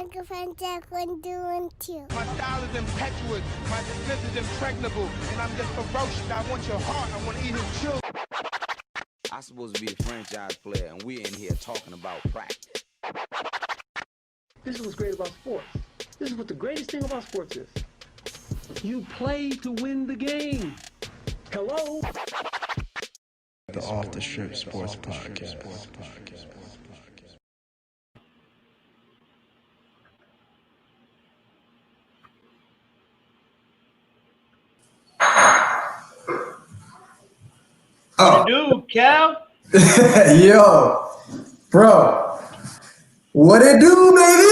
microphone check 1, 2, 1, 2. My style is impetuous, my defense is impregnable, and I'm just ferocious. I want your heart, I want to eat your children. I'm supposed to be a franchise player, and we're in here talking about practice. This is what's great about sports. This is what the greatest thing about sports is. You play to win the game. Hello? The Off the Strip Sports Podcast. What it do, Cal? Yo, bro, what it do, baby?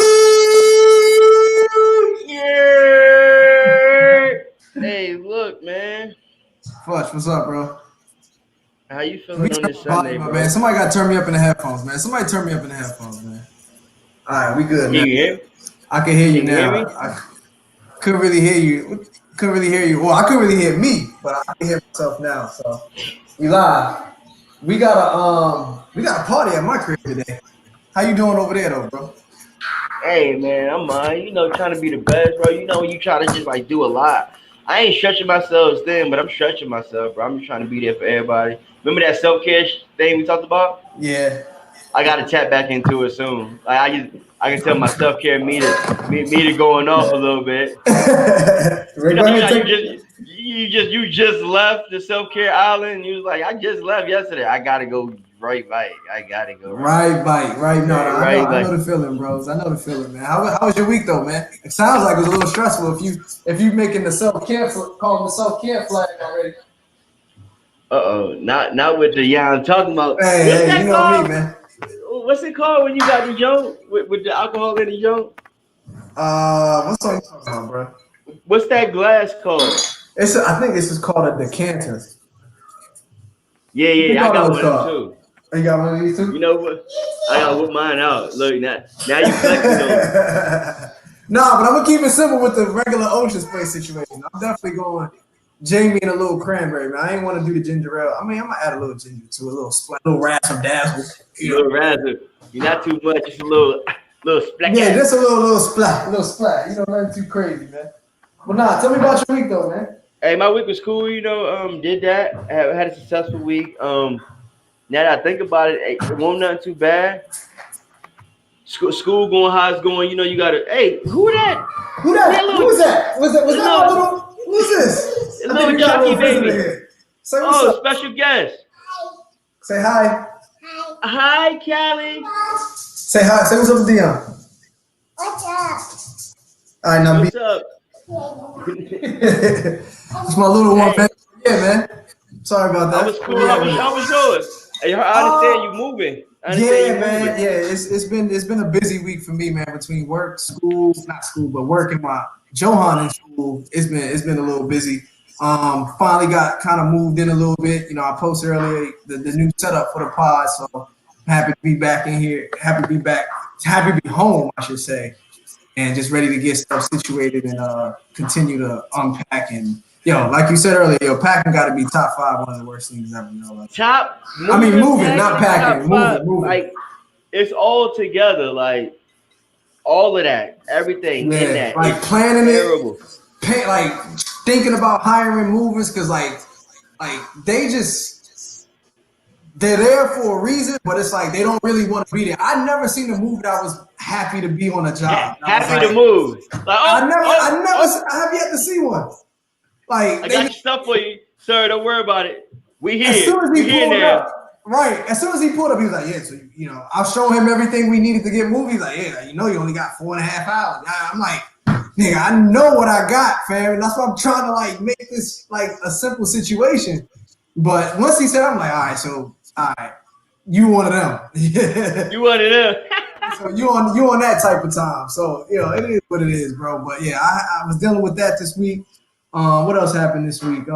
Yeah. Hey, look, man. Futch, what's up, bro? How you feeling on this Sunday, bro? Man, somebody got to turn me up in the headphones, man. Somebody turn me up in the headphones, man. All right, we good, man. Can you hear me? I can hear you now. Hear me? I couldn't really hear you. Couldn't really hear you. Well, I couldn't really hear me, but I can hear myself now. So, we live. We got a party at my crib today. How you doing over there, though, bro? Hey, man, I'm trying to be the best, bro. You know, when you try to just like do a lot. I ain't stretching myself thin, but I'm stretching myself, bro. I'm just trying to be there for everybody. Remember that self-care thing we talked about? Yeah. I gotta tap back into it soon. Like I can tell my self-care meter going off a little bit. You just left the self-care island. And you was like, I just left yesterday. I gotta go right bike. I gotta go right bike. Right. No, I know the feeling, bros. I know the feeling, man. How was your week though, man? It sounds like it was a little stressful if you making the self-care calling the self-care flag already. Not with the I'm talking about. Hey, you know me, man. What's it called when you got the joint with the alcohol in the joint? What's on you talking about, bro? What's that glass called? I think this is called a decanter. Yeah, I got one of them too. Oh, you got one of these too? You know what? I gotta whip mine out. Look, now you flexing on me. Nah, but I'm gonna keep it simple with the regular Ocean Spray situation. I'm definitely going Jamie and a little cranberry, man. I ain't want to do the ginger ale. I mean, I'm gonna add a little ginger to a little splat, a little razzle dazzle. Little razzle. You're not too much, just a little splat. Yeah, just a little splat. You know, nothing too crazy, man. Well, nah, tell me about your week though, man. Hey, my week was cool. You know, did that. Had a successful week. Now that I think about it, it wasn't nothing too bad. School going, how it's going. You know, you gotta. Hey, who that? Who that? Who was that? Was that my little? Who's this? A little Chucky baby. Say what's up. Special guest. Say hi. Hi, Callie. Say hi. Say what's up to Dion. What's up? All right, now What's up? It's my little one, man. Yeah, man. Sorry about that. That was cool. How was yours? I understand you moving. Yeah, man. Yeah, it's been a busy week for me, man. Between work, but work and my Johan in school. It's been a little busy. Finally got kind of moved in a little bit. You know, I posted earlier the new setup for the pod, so I'm happy to be back in here. Happy to be back. Happy to be home, I should say. And just ready to get stuff situated and continue to unpack. And like you said earlier, packing got to be top 5 one of the worst things ever. Moving, not packing, moving. Like it's all together, like all of that, everything in that. Like planning terrible. It, like thinking about hiring movers because like they're there for a reason, but it's like they don't really want to be there. I never seen a move that I was happy to be on a job. Happy to move. Like, I have yet to see one. Like I got your stuff for you, sir. Don't worry about it. We here. As soon as he pulled up, right? As soon as he pulled up, he was like, "Yeah." So I'll show him everything we needed to get moved. He's like, "Yeah, you only got 4.5 hours." I'm like, "Nigga, I know what I got, fam." And that's why I'm trying to like make this like a simple situation. But once he said, I'm like, all right, you one of them. You one of them. So you on that type of time. So it is what it is, bro. But yeah, I was dealing with that this week. What else happened this week?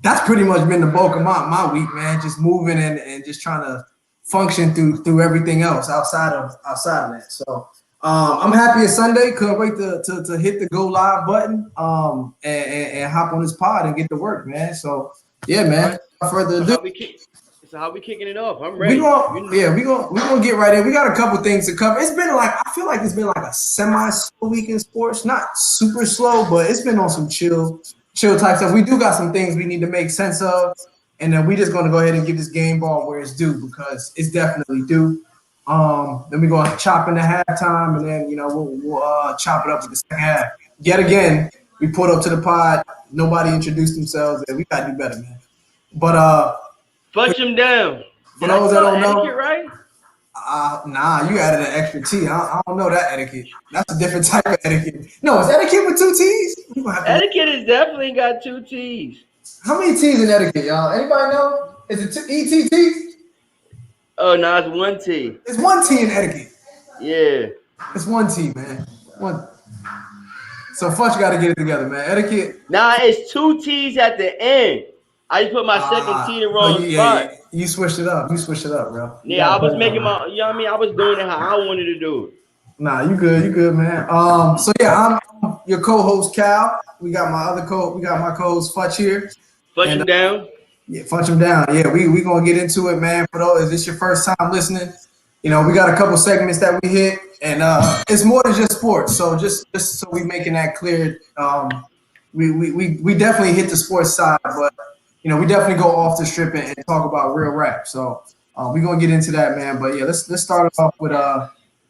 That's pretty much been the bulk of my week, man. Just moving and just trying to function through everything else outside of that. So I'm happy it's Sunday. Couldn't wait to hit the go live button and hop on this pod and get to work, man. So yeah, man. Without further ado. So how we kicking it off? I'm We ready. gonna get right in. We got a couple things to cover. It's been like I feel like it's been like a semi-slow week in sports, not super slow, but it's been on some chill type stuff. We do got some things we need to make sense of, and then we just gonna go ahead and give this game ball where it's due because it's definitely due. Then we gonna chop into halftime, and then we'll chop it up with the second half. Yet again, we pulled up to the pod. Nobody introduced themselves, and we gotta do better, man. But Futch him down. For those that don't know, etiquette, right? Nah, you added an extra T. I don't know that etiquette. That's a different type of etiquette. No, is etiquette with 2 T's? Etiquette has definitely got 2 T's. How many T's in etiquette, y'all? Anybody know? Is it ETT? Oh, no, it's 1 T. It's 1 T in etiquette. Yeah. It's 1 T, man. One. So Futch got to get it together, man. Etiquette. Nah, it's 2 T's at the end. I just put my second T in the wrong spot. Yeah. You switched it up. Bro. Yeah, I was making my, you know what I mean? I was doing it how I wanted to do it. Nah, you good, man. So yeah, I'm your co-host Cal. We got my co-host Futch here. Futch him down. Yeah, Futch him down. Yeah, we gonna get into it, man. For those, if this your first time listening, we got a couple segments that we hit, and it's more than just sports. So just so we making that clear, we definitely hit the sports side, but we definitely go off the strip and talk about real rap. So we're gonna get into that, man. But yeah, let's start it off with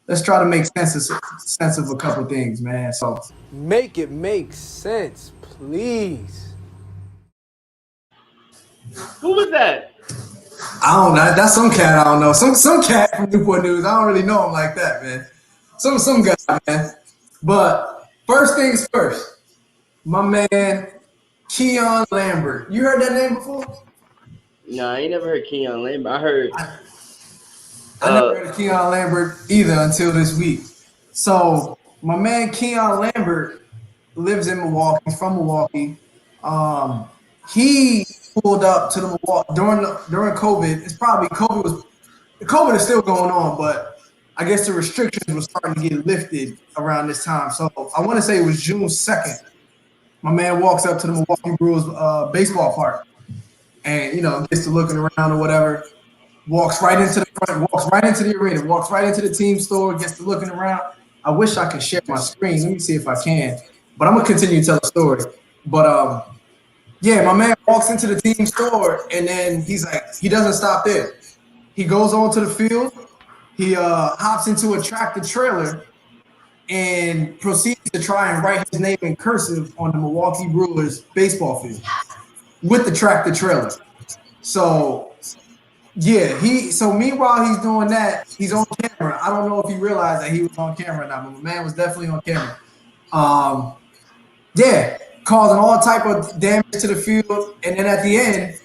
let's try to make sense of a couple things, man. So make it make sense, please. Who was that? I don't know. That's some cat I don't know. Some cat from Newport News. I don't really know him like that, man. Some guy, man. But first things first, my man Keon Lambert. You heard that name before? No, I ain't never heard Keon Lambert. I heard. I never heard of Keon Lambert either until this week. So my man Keon Lambert lives in Milwaukee. He's from Milwaukee. He pulled up to the Milwaukee during COVID. It's probably COVID is still going on, but I guess the restrictions were starting to get lifted around this time. So I want to say it was June 2nd. My man walks up to the Milawaukee Brewers baseball park, and gets to looking around or whatever. Walks right into the front. Walks right into the arena. Walks right into the team store. Gets to looking around. I wish I could share my screen. Let me see if I can. But I'm gonna continue to tell the story. But yeah, my man walks into the team store, and then he's like, he doesn't stop there. He goes onto the field. He hops into a tractor trailer and proceeds to try and write his name in cursive on the Milwaukee Brewers baseball field with the tractor trailer. So yeah, meanwhile he's doing that, he's on camera. I don't know if he realized that he was on camera or not, but the man was definitely on camera. Yeah, causing all type of damage to the field, and then at the end,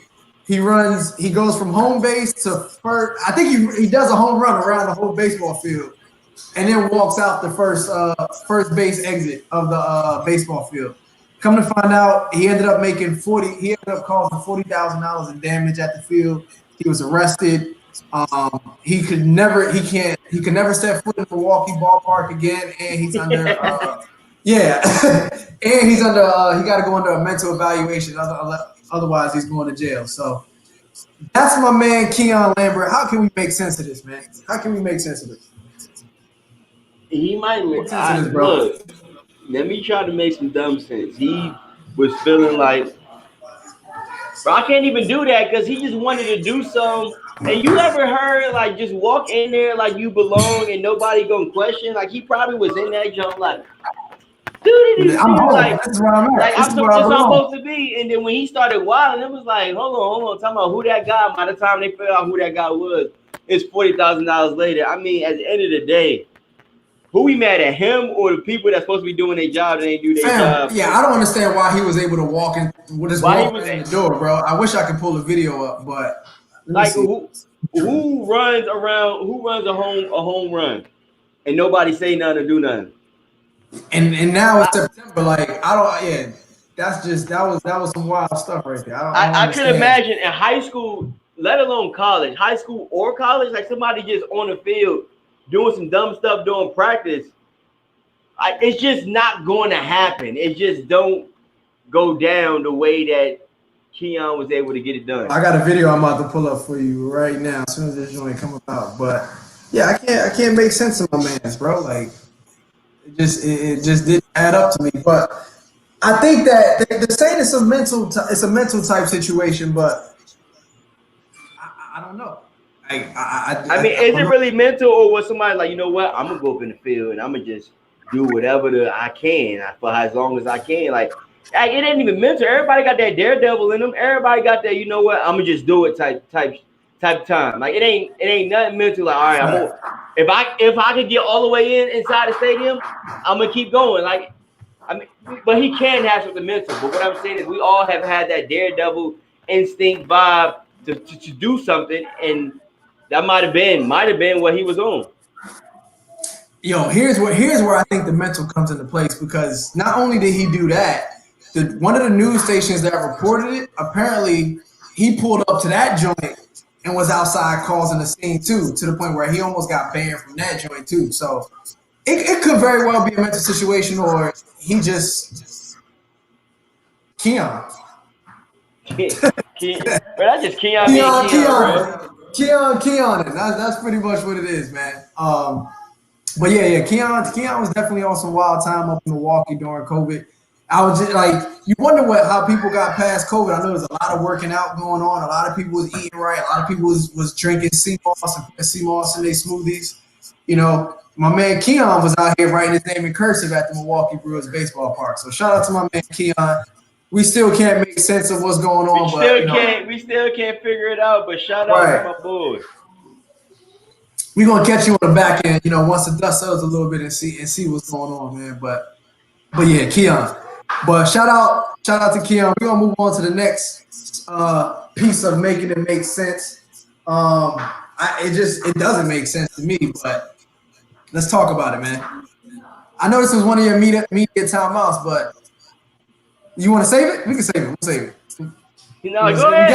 he goes from home base to first. I think he does a home run around the whole baseball field, and then walks out the first base exit of the baseball field. Come to find out, he ended up making He ended up causing $40,000 in damage at the field. He was arrested. He could never step foot in the Milwaukee ballpark again, and he's under yeah, and he's under he got to go under a mental evaluation. Otherwise, he's going to jail. So that's my man Keon Lambert. How can we make sense of this, man? How can we make sense of this? He might make sense of this, bro. Look, let me try to make some dumb sense. He was feeling like, bro, I can't even do that because he just wanted to do something. And you ever heard like just walk in there like you belong and nobody gonna question? Like he probably was in that jump like, I'm home. Like, this is where I'm at. Like I'm supposed to be. And then when he started wilding, it was like, hold on, talking about who that guy. By the time they figured out who that guy was, it's $40,000 later. I mean, at the end of the day, who we mad at, him or the people that's supposed to be doing their job and they do their job? Yeah, I don't understand why he was able to walk in with his walk in the door, bro. I wish I could pull the video up, but like who runs a home run and nobody say nothing or do nothing? And now it's September. Like that was some wild stuff right there. I can imagine in high school, let alone college, like somebody just on the field doing some dumb stuff during practice. It's just not going to happen. It just don't go down the way that Keon was able to get it done. I got a video I'm about to pull up for you right now as soon as this joint comes out. But yeah, I can't make sense of my man's, bro. Like it just didn't add up to me. But I think that they're saying it's a mental type situation, but I don't know. I mean, is it really mental, or was somebody like, you know what, I'm gonna go up in the field and I'm gonna just do whatever I can for as long as I can? Like it ain't even mental. Everybody got that daredevil in them. Everybody got that, you know what, I'm gonna just do it type time. Like it ain't nothing mental. Like, all right, if I could get all the way inside the stadium, I'm gonna keep going. Like, I mean, but he can have something mental. But what I'm saying is, we all have had that daredevil instinct vibe to do something, and that might have been what he was on. Yo, here's where I think the mental comes into place, because not only did he do that, one of the news stations that reported it, apparently he pulled up to that joint and was outside causing the scene too, to the point where he almost got banned from that joint too. So it could very well be a mental situation, or he just Keon. Bro, that's just Keon being Keon. Keon. That's pretty much what it is, man. But yeah, Keon was definitely on some wild time up in Milwaukee during COVID. I was just like, you wonder how people got past COVID. I know there's a lot of working out going on. A lot of people was eating right. A lot of people was drinking sea moss in their smoothies. You know, my man Keon was out here writing his name in cursive at the Milwaukee Brewers baseball park. So shout out to my man Keon. We still can't make sense of what's going on. We still can't figure it out. But shout out to my boys. We're gonna catch you on the back end, you know, once the dust settles a little bit and see what's going on, man. But yeah, Keon. But shout out to Keon. We're gonna move on to the next piece of making it make sense. It doesn't make sense to me, but let's talk about it, man. I know this was one of your media timeouts, but you want to save it? We can save it. We'll save it. Go ahead.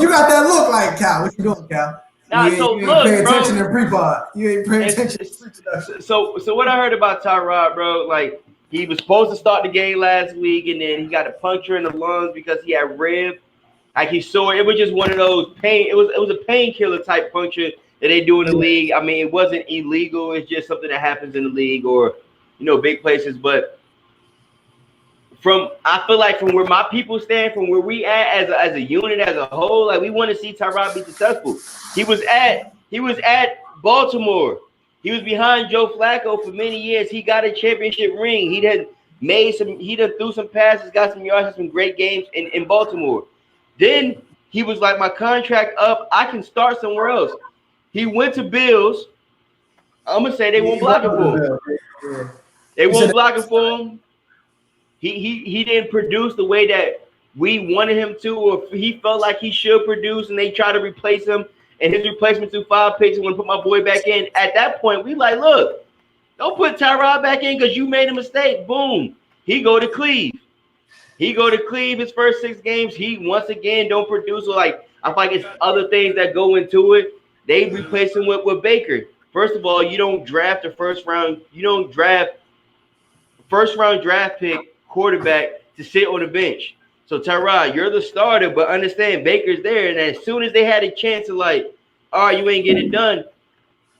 You got that look like Cal. What you doing, Cal? Nah, you ain't paying attention in pre-pod. You ain't paying attention in pre-production. So what I heard about Tyrod, bro, like he was supposed to start the game last week, and then he got a puncture in the lungs because he had rib. Like he saw it was just one of those pain. It was a painkiller type puncture that they do in the league. I mean, it wasn't illegal. It's just something that happens in the league or, you know, big places. But I feel like from where my people stand, from where we at as a unit, as a whole, like we want to see Tyrod be successful. He was at Baltimore. He was behind Joe Flacco for many years. He got a championship ring. He done threw some passes, got some yards, had some great games in Baltimore. Then he was like, my contract up, I can start somewhere else. He went to Bills. I'm gonna say they won't block it for him. They won't block it for him. He didn't produce the way that we wanted him to, or he felt like he should produce, and they tried to replace him. And his replacement threw 5 picks and want to put my boy back in. At that point, we like, look, don't put Tyrod back in because you made a mistake. Boom. He go to Cleve. His first 6 games. He once again don't produce. So like, I feel like it's other things that go into it. They replace him with Baker. First of all, you don't draft a first round draft pick quarterback to sit on the bench. So Tyrod, you're the starter, but understand Baker's there. And as soon as they had a chance to like, all right, you ain't getting it done,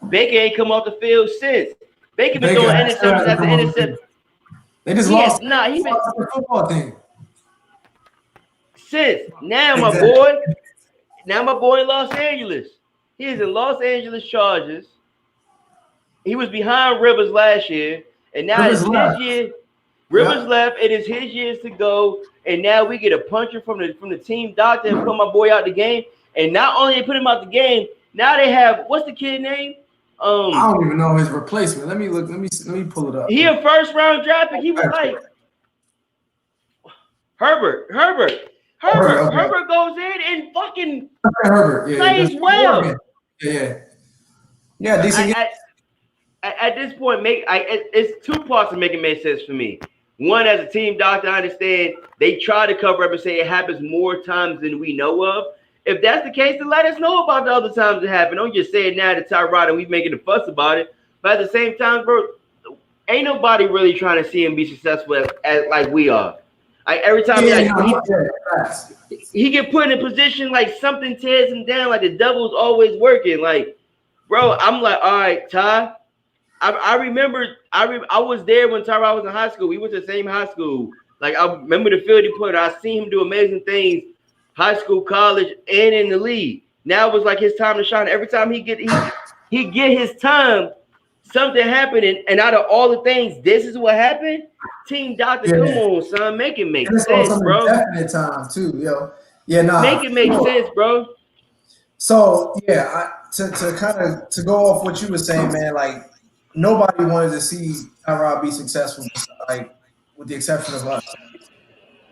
Baker ain't come off the field since. Baker been throwing interceptions after interception. They just lost. Nah, he been the football thing. Since now, my boy in Los Angeles. He is in Los Angeles Chargers. He was behind Rivers last year, and now it's his year. Rivers left. It is his years to go, and now we get a puncher from the team doctor and put my boy out the game. And not only they put him out the game, now they have what's the kid name? I don't even know his replacement. Let me look. Let me pull it up. He a first round draft pick. He was like Herbert. Okay. Herbert goes in and fucking plays well. Yeah. Decent. At this point, it's 2 parts to make it make sense for me. One, as a team doctor, I understand they try to cover up and say it happens more times than we know of. If that's the case, then let us know about the other times it happened. Don't just say it now to Tyrod and we making a fuss about it. But at the same time, bro, ain't nobody really trying to see him be successful as like we are. Like every time facts. he get put in a position like something tears him down, like the devil's always working. Like, bro, I'm like, all right, Ty. I remember I was there when Tyrod was in high school. We went to the same high school. Like I remember the field he put. I seen him do amazing things, high school, college, and in the league. Now it was like his time to shine. Every time he get his time, something happened, and out of all the things, this is what happened. Team Doctor, come on, son, make it make sense, bro. Definite time too, yo. Yeah, nah. Make it make sense, bro. So yeah, to kind of to go off what you were saying, man, like nobody wanted to see Tyrod be successful, like with the exception of us.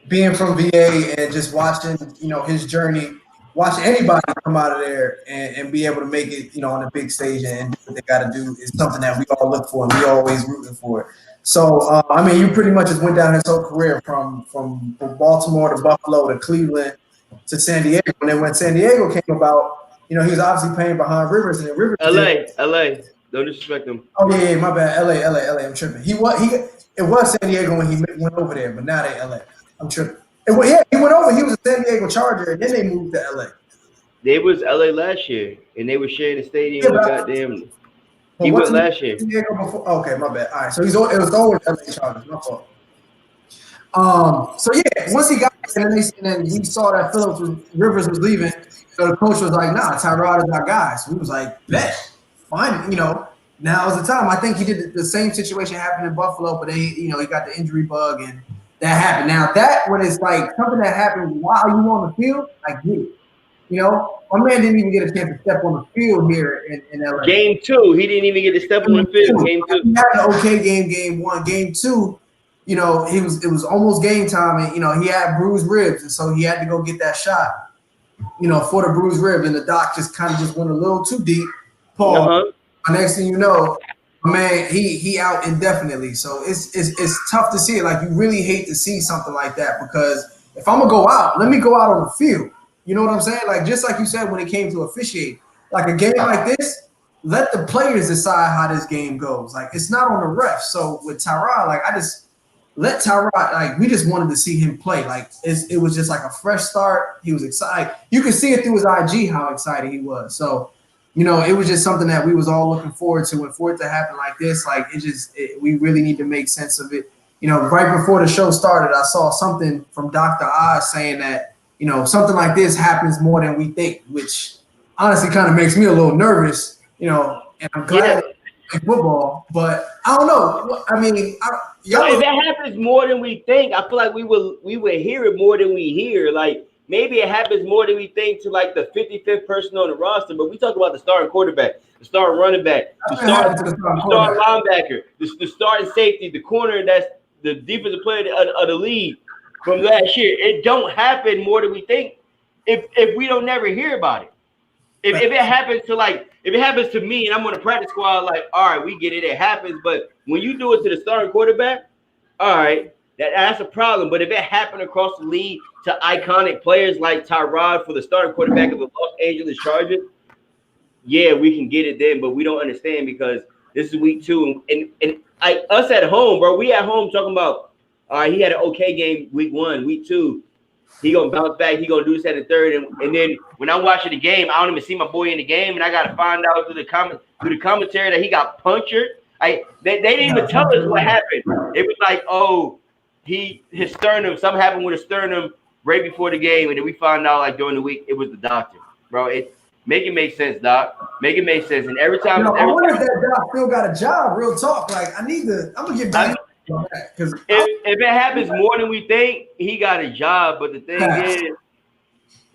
Being from VA and just watching, his journey, watching anybody come out of there and be able to make it, on the big stage and do what they got to do is something that we all look for and we always rooting for it. So, you pretty much just went down his whole career from Baltimore to Buffalo to Cleveland to San Diego. And then when San Diego came about, he was obviously playing behind Rivers. And then Rivers LA. Don't disrespect him. Oh, yeah, my bad. LA. I'm tripping. It was San Diego when he went over there, but now they LA. I'm tripping. He went over. He was a San Diego Charger, and then they moved to LA. They was LA last year, and they were sharing the stadium with goddamn. He went last year. Okay, my bad. All right, so it was always LA Chargers. My fault. So yeah, once he got there, and then he saw that Rivers was leaving, so the coach was like, "Nah, Tyrod is our guy." So he was like, "Bet, fine, now is the time." I think he did the same situation happened in Buffalo, but then he got the injury bug and that happened. Now that when it's like something that happened while you on the field, I get it. My man didn't even get a chance to step on the field here in LA. Game 2, he didn't even get to step on the field. Game 2, he had an okay game. Game 1, Game 2, it was almost game time, and he had bruised ribs, and so he had to go get that shot, for the bruised rib, and the doc just kind of went a little too deep. Paul. Next thing you know, man, he out indefinitely. So it's tough to see it. Like you really hate to see something like that because if I'm gonna go out, let me go out on the field. You know what I'm saying? Like just like you said when it came to officiate, like a game like this, let the players decide how this game goes. Like it's not on the refs. So with Tyrod, like I just let Tyrod. Like we just wanted to see him play. Like it was just like a fresh start. He was excited. You could see it through his IG how excited he was. So. It was just something that we was all looking forward to. And for it to happen like this, like we really need to make sense of it. Right before the show started, I saw something from Dr. Oz saying that, something like this happens more than we think, which honestly kind of makes me a little nervous, and I'm glad it's football, but I don't know. I mean, if that happens more than we think, I feel like we would hear it more than we hear. Like, maybe it happens more than we think to like the 55th person on the roster, but we talk about the starting quarterback, the starting running back, the starting linebacker, the starting safety, the corner that's the defensive player of the league from last year. It don't happen more than we think if we don't never hear about it. If it happens to me and I'm on a practice squad, like, all right, we get it, it happens. But when you do it to the starting quarterback, all right, that's a problem. But if it happened across the league to iconic players like Tyrod for the starting quarterback of the Los Angeles Chargers, yeah, we can get it then. But we don't understand because this is week 2, and us at home, bro. We at home talking about, all right, he had an okay game week 1, week 2. He gonna bounce back. He gonna do this at the 3rd, and then when I'm watching the game, I don't even see my boy in the game, and I gotta find out through the commentary that he got punctured. They didn't even tell us what happened. It was like, oh, his sternum, something happened with his sternum right before the game, and then we found out like during the week it was the doctor, bro. Make it make sense, Doc. Make it make sense. And every time, I wonder if that Doc still got a job. Real talk. Like I'm gonna get back. Because if it happens more than we think, he got a job. But the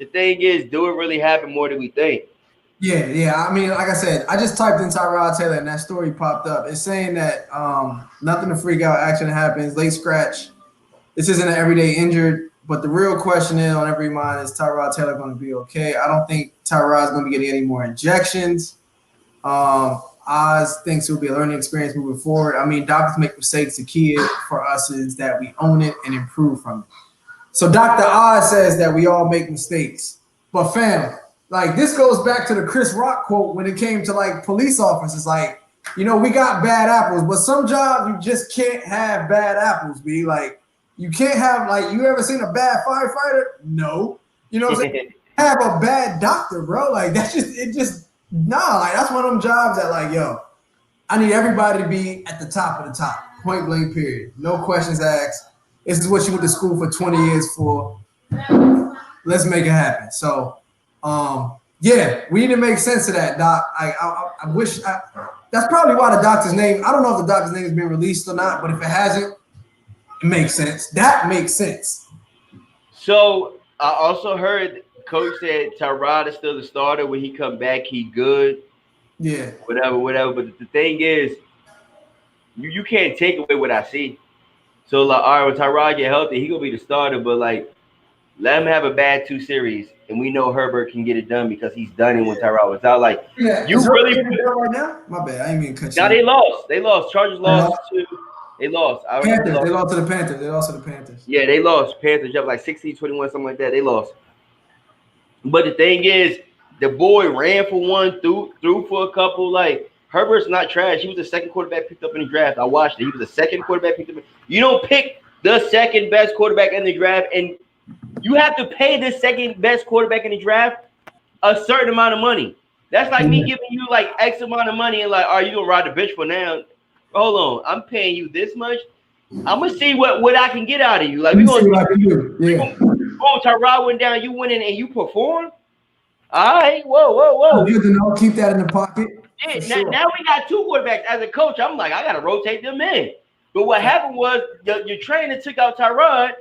thing is, do it really happen more than we think? Yeah. I mean, like I said, I just typed in Tyrod Taylor and that story popped up. It's saying that nothing to freak out action happens, late scratch. This isn't an everyday injured, but the real question is on every mind is Tyrod Taylor going to be okay? I don't think Tyrod's going to be getting any more injections. Oz thinks it will be a learning experience moving forward. I mean, doctors make mistakes. The key for us is that we own it and improve from it. So Dr. Oz says that we all make mistakes. But fam, like this goes back to the Chris Rock quote when it came to like police officers. Like, we got bad apples, but some jobs you just can't have bad apples, be like, You can't have like you ever seen a bad firefighter? No. You know what I'm saying? Have a bad doctor, bro. Like that's just nah. Like that's one of them jobs that like yo, I need everybody to be at the top of the top. Point blank. Period. No questions asked. This is what you went to school for 20 years for. Let's make it happen. So, yeah, we need to make sense of that, Doc. I wish that's probably why the doctor's name. I don't know if the doctor's name has been released or not, but if it hasn't, it makes sense. That makes sense. So I also heard Coach said Tyrod is still the starter. When he come back, he good. Yeah. Whatever. But the thing is, you can't take away what I see. So like, all right, when Tyrod get healthy, he gonna be the starter. But like, let him have a bad 2 series, and we know Herbert can get it done because he's done it when Tyrod was out. Like, yeah, you really right now? My bad, I ain't mean to cut you. Now they lost. They lost. Chargers lost to. They lost. Panthers. They lost to the Panthers. They lost to the Panthers. Yeah, they lost. Panthers up like 16-21, something like that. They lost. But the thing is, the boy ran for one, threw for a couple. Like, Herbert's not trash. He was the second quarterback picked up in the draft. I watched it. He was the second quarterback picked up. You don't pick the second best quarterback in the draft, and you have to pay the second best quarterback in the draft a certain amount of money. That's like me giving you like X amount of money and like, are you gonna ride the bench for now? Hold on, I'm paying you this much. I'm gonna see what I can get out of you. Like we're gonna see what I can do. Yeah. Oh, Tyrod went down, you went in and you performed. All right, whoa. Good to know. Keep that in the pocket. Yeah, now we got 2 quarterbacks. As a coach, I'm like, I gotta rotate them in. But what happened was your trainer took out Tyrod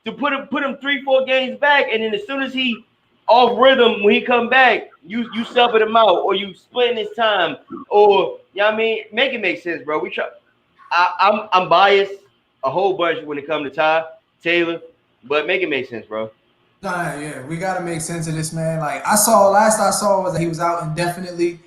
to put him 3-4 games back, and then as soon as he off rhythm when he come back, you subbing him out or you splitting his time or you know what I mean, make it make sense, bro. We try. I'm biased a whole bunch when it comes to Taylor, but make it make sense, bro. Nah, yeah, we gotta make sense of this, man. Like last I saw was that he was out indefinitely.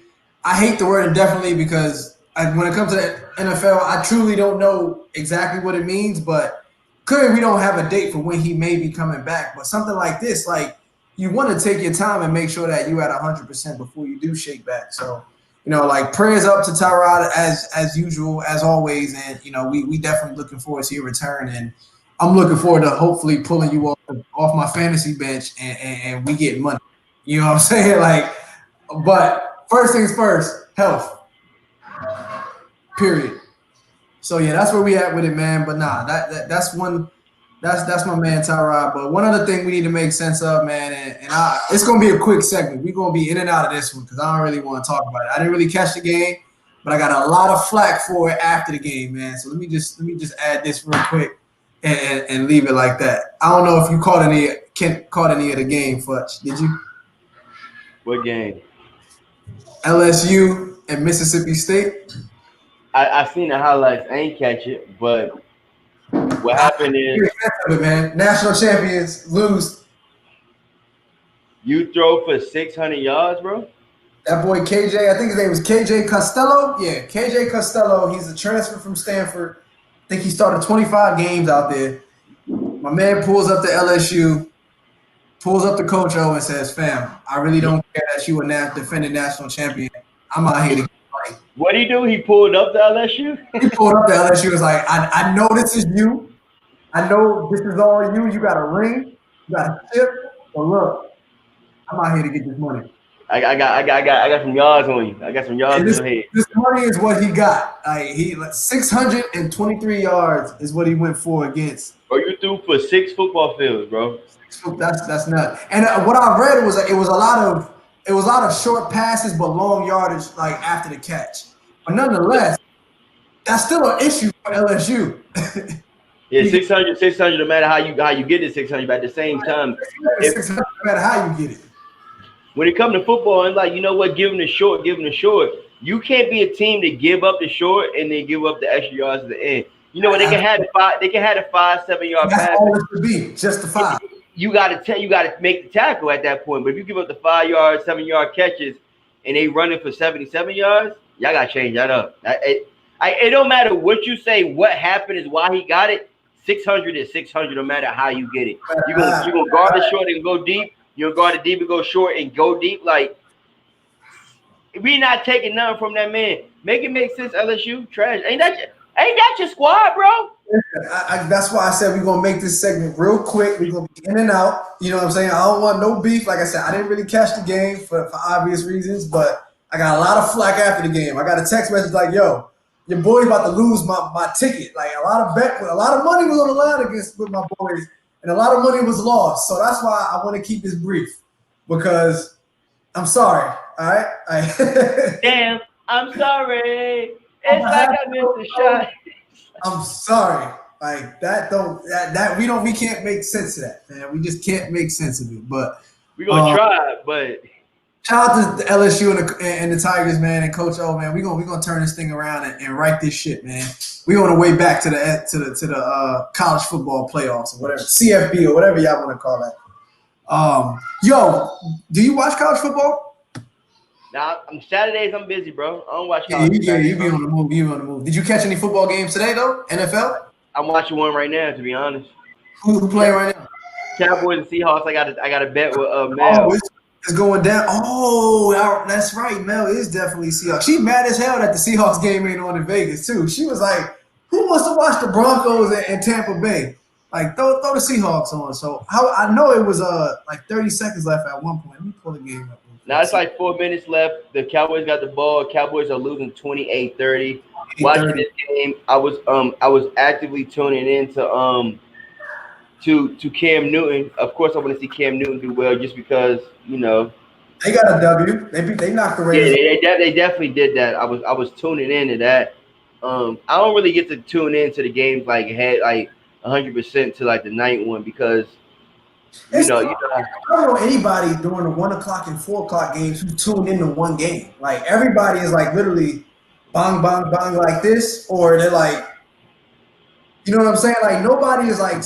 I hate the word indefinitely because when it comes to the NFL, I truly don't know exactly what it means, but clearly we don't have a date for when he may be coming back. But something like this, like you want to take your time and make sure that you at 100% before you do shake back. So, you know, like prayers up to Tyrod as usual, as always. And, you know, we definitely looking forward to your return. And I'm looking forward to hopefully pulling you off my fantasy bench and we get money. You know what I'm saying? Like, but first things first, health. Period. So yeah, that's where we at with it, man. But nah, that's my man Tyrod. But one other thing we need to make sense of, man, and it's gonna be a quick segment. We're gonna be in and out of this one because I don't really want to talk about it. I didn't really catch the game, but I got a lot of flack for it after the game, man. So let me just add this real quick and leave it like that. I don't know if you caught any of the game, Futch. Did you? What game? LSU and Mississippi State. I seen the highlights. I ain't catch it, but what happened is, man, national champions lose. You throw for 600 yards, bro. That boy KJ, I think his name was KJ Costello. Yeah, KJ Costello. He's a transfer from Stanford. I think he started 25 games out there. My man pulls up to LSU, pulls up to Coach O and says, "Fam, I really don't care that you a defending national champion. I'm out here to get right." What did he do? He pulled up to LSU? He pulled up to LSU. He was like, I know this is you. I know this is all you. You got a ring. You got a chip. But look, I'm out here to get this money. I got some yards on you. I got some yards on your head. This money is what he got. Like 623 yards is what he went for against. Bro, you threw for 6 football fields, bro. That's nuts. And what I read was it was a lot of short passes but long yardage like after the catch. But nonetheless, that's still an issue for LSU. Yeah, 600, no matter how you get it 600, but at the same time, 600, no matter how you get it. When it comes to football, and like, you know what, give them the short. You can't be a team to give up the short and then give up the extra yards at the end. You know what, they can have a 5-7 yard pass. That's all it should be, just the 5. You gotta make the tackle at that point. But if you give up the 5 yard, 7 yard catches and they running for 77 yards, y'all gotta change that up. It don't matter what you say, what happened is why he got it. 600 is 600, no matter how you get it. You gonna guard the short and go deep. You'll guard the deep and go short and go deep. Like, we not taking nothing from that man. Make it make sense, LSU. Trash. Ain't that your squad, bro? That's why I said we're gonna make this segment real quick. We're gonna be in and out. You know what I'm saying? I don't want no beef. Like I said, I didn't really catch the game for obvious reasons, but I got a lot of flack after the game. I got a text message like, "Yo, your boy's about to lose my ticket." Like a lot of money was on the line with my boys, and a lot of money was lost. So that's why I want to keep this brief because I'm sorry. All right. Damn, I'm sorry. It's like I missed a shot. I'm sorry. Like we can't make sense of that, man. We just can't make sense of it. But We're gonna try, but shout out to the LSU and the Tigers, man, and Coach O, man. We're gonna turn this thing around and right this shit, man. We're on the way back to the college football playoffs or whatever, CFB or whatever y'all want to call that. Yo, do you watch college football? nah, Saturdays I'm busy, bro. I don't watch Yeah, college. you be on the move. You on the move. Did you catch any football games today though? NFL? I'm watching one right now, to be honest. Who playing right now? Cowboys and Seahawks. I got a bet with Mel. Oh, it's going down. Oh, that's right. Mel is definitely Seahawks. She mad as hell that the Seahawks game ain't on in Vegas too. She was like, "Who wants to watch the Broncos and Tampa Bay? Like, throw the Seahawks on." So I know it was like 30 seconds left at one point. Let me pull the game up. Now it's like 4 minutes left. The Cowboys got the ball. Cowboys are losing 28-30. Watching this game, I was actively tuning in to Cam Newton. Of course, I want to see Cam Newton do well, just because they got a W. They knocked the Raiders. Yeah, they definitely did that. I was tuning into that. I don't really get to tune into the games like 100% to like the night one because. I don't know anybody during the 1 o'clock and 4 o'clock games who tune into one game. Like everybody is like literally bang, bang, bang like this, or they're like, you know what I'm saying? Like nobody is like,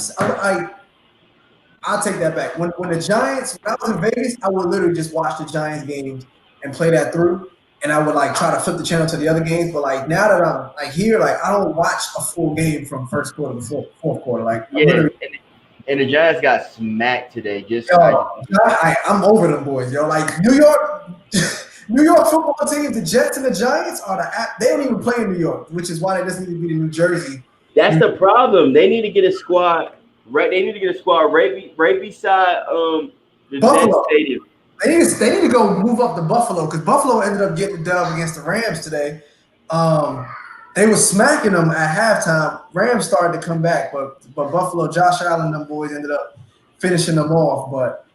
I'll take that back. When the Giants, when I was in Vegas, I would literally just watch the Giants games and play that through, and I would like try to flip the channel to the other games. But like now that I'm like here, like I don't watch a full game from first quarter to fourth quarter. Like And the Giants got smacked today. I'm over them boys, yo. Like New York football team, the Jets and the Giants they don't even play in New York, which is why they just need to be in New Jersey. That's the problem. They need to get a squad. Right, they need to get a squad right beside the Buffalo Stadium. They need to go move up to Buffalo because Buffalo ended up getting the dub against the Rams today. They were smacking them at halftime. Rams started to come back, but Buffalo, Josh Allen, them boys ended up finishing them off. But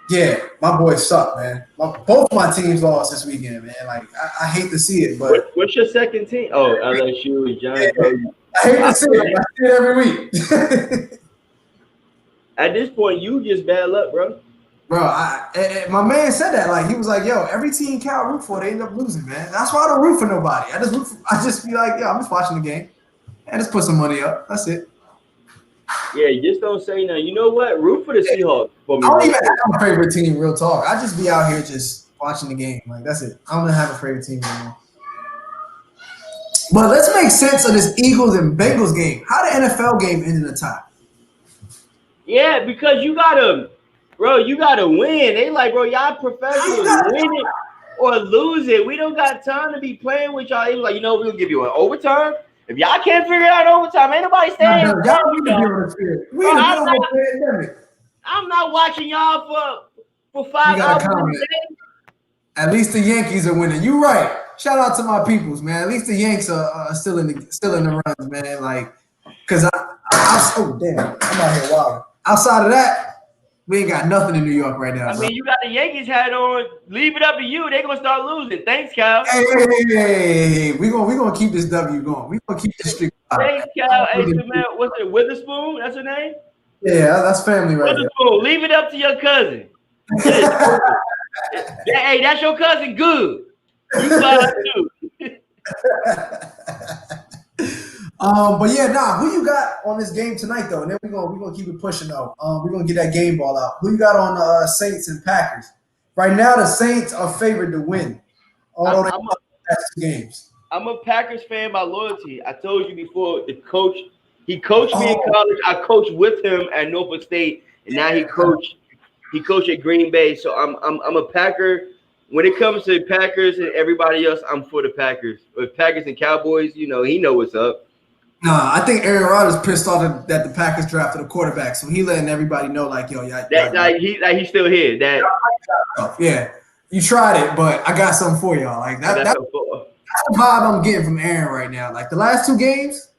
yeah, my boys suck, man. Both my teams lost this weekend, man. Like I hate to see it, but what's your second team? Oh, LSU and Giants. Yeah, I hate to see it. I see it every week. At this point, you just bad luck, bro. Bro, my man said that. Like he was like, "Yo, every team Cal root for, they end up losing, man. That's why I don't root for nobody. I just be like, yo, I'm just watching the game and just put some money up. That's it." Yeah, just don't say nothing. You know what? Root for the Seahawks for me. I don't even have a favorite team. Real talk. I just be out here just watching the game. Like that's it. I don't have a favorite team anymore. But let's make sense of this Eagles and Bengals game. How the NFL game ended in a tie? Yeah, because you gotta win. They like, bro, y'all professionals, win it or lose it. We don't got time to be playing with y'all. They was like, we'll give you an overtime. If y'all can't figure out overtime, ain't nobody staying. I'm not watching y'all for 5 hours a day. At least the Yankees are winning. You right. Shout out to my peoples, man. At least the Yanks are still in the runs, man. Like, cause I'm out here wild. Outside of that, we ain't got nothing in New York right now. I mean, you got the Yankees hat on. Leave it up to you. They gonna start losing. Thanks, Cal. Hey. We gonna keep this W going. We gonna keep this streak. Thanks, Cal. Hey, man, what's it? Witherspoon? That's her name. Yeah, that's family right there. Witherspoon. Leave it up to your cousin. Hey, that's your cousin. Good. You got too. But yeah, who you got on this game tonight though? And then we're gonna keep it pushing though. We're gonna get that game ball out. Who you got on the Saints and Packers? Right now, the Saints are favored to win. Although they have 2 games. I'm a Packers fan by loyalty. I told you before. The coach, he coached me in college. I coached with him at Norfolk State, and now he coached at Green Bay. So I'm a Packer. When it comes to Packers and everybody else, I'm for the Packers. With Packers and Cowboys, he know what's up. Nah, I think Aaron Rodgers pissed off that the Packers drafted a quarterback, so he letting everybody know, like, yo, He's still here. Yeah, you tried it, but I got something for y'all. Like I got that's some football. the vibe I'm getting from Aaron right now. Like the last 2 games,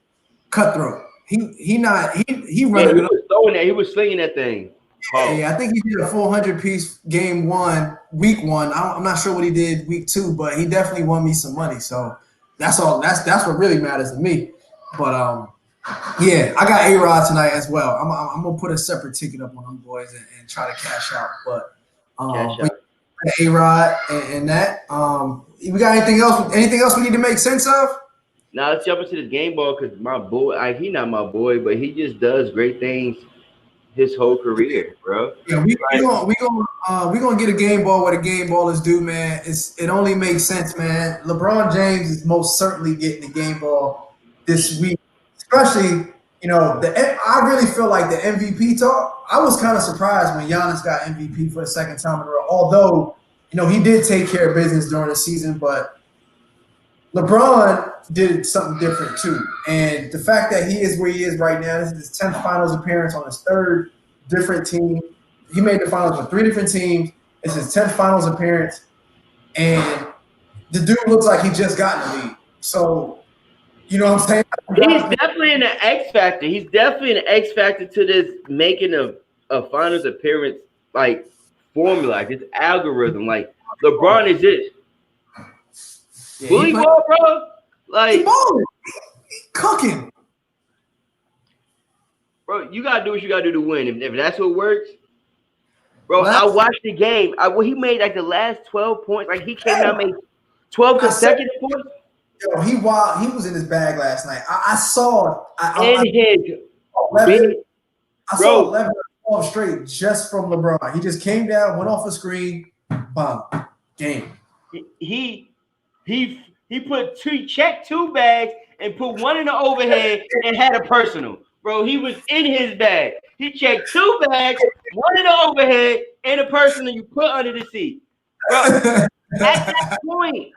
cutthroat. He Yeah, running he it up. was throwing that. He was slinging that thing. Yeah, I think he did a 400-piece game 1, week 1. I'm not sure what he did week 2, but he definitely won me some money. So that's all. That's what really matters to me. But yeah, I got A-Rod tonight as well. I'm gonna put a separate ticket up on them boys and try to cash out. But Cash out. A-Rod and that. We got anything else? Anything else we need to make sense of? Now let's jump into this game ball because my boy, he not my boy, but he just does great things his whole career, bro. Yeah, we gonna get a game ball what a game ball is due, man. It only makes sense, man. LeBron James is most certainly getting the game ball this week, especially I really feel like the MVP talk. I was kind of surprised when Giannis got MVP for the second time in a row, although he did take care of business during the season, but LeBron did something different too. And the fact that he is where he is right now, this is his 10th finals appearance on his 3rd different team. He made the finals with 3 different teams. It's his 10th finals appearance. And the dude looks like he just got in the league. So, you know what I'm saying? He's definitely an X factor. He's definitely an X factor to this making a finals appearance like formula, like this algorithm. Like LeBron is it. Yeah, Bully ball, bro. Like, cooking. Bro, you gotta do what you gotta do to win. If that's what works, bro. Well, I watched the game. He made like the last 12 points. Like he came out and made 12 consecutive points. Yo, he was in his bag last night. I saw. In his 11, I saw bro. 11 or 12 straight just from LeBron. He just came down, went off a screen, bomb, game. He checked 2 bags and put 1 in the overhead and had a personal. Bro, he was in his bag. He checked 2 bags, 1 in the overhead, and a personal you put under the seat. Bro, at that point,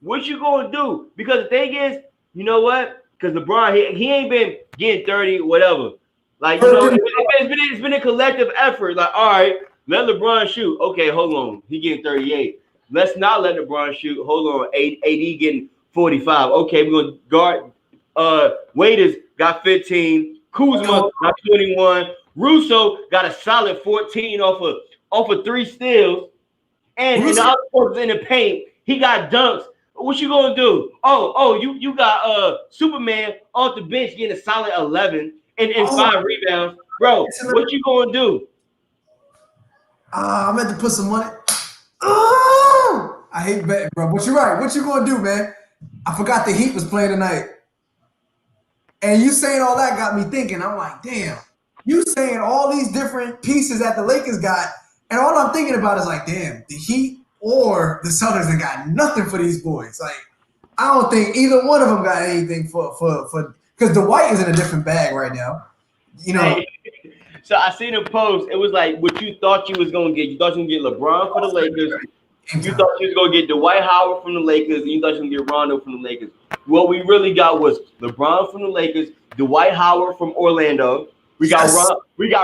what you gonna do? Because the thing is, you know what? Because LeBron, he ain't been getting 30, whatever. Like, it's been a collective effort. Like, all right, let LeBron shoot. Okay, hold on. He getting 38. Let's not let LeBron shoot. Hold on. AD getting 45. Okay, we're gonna guard. Waiters got 15. Kuzma got 21. Russo got a solid 14 off of 3 steals. And in the other quarters in the paint, he got dunks. What you gonna do? You got Superman off the bench getting a solid 11 and 5 rebounds. Bro, what you gonna do? I meant to put some money. I hate betting, bro. But you're right. What you gonna do, man? I forgot the Heat was playing tonight. And you saying all that got me thinking. I'm like, damn. You saying all these different pieces that the Lakers got, and all I'm thinking about is like, damn, the Heat or the Celtics ain't got nothing for these boys. Like, I don't think either one of them got anything for because Dwight is in a different bag right now. So I seen a post. It was like what you thought you was gonna get. You thought you was gonna get LeBron for the Lakers. You thought you was gonna get Dwight Howard from the Lakers, and you thought you was gonna get Rondo from the Lakers. What we really got was LeBron from the Lakers, Dwight Howard from Orlando. We got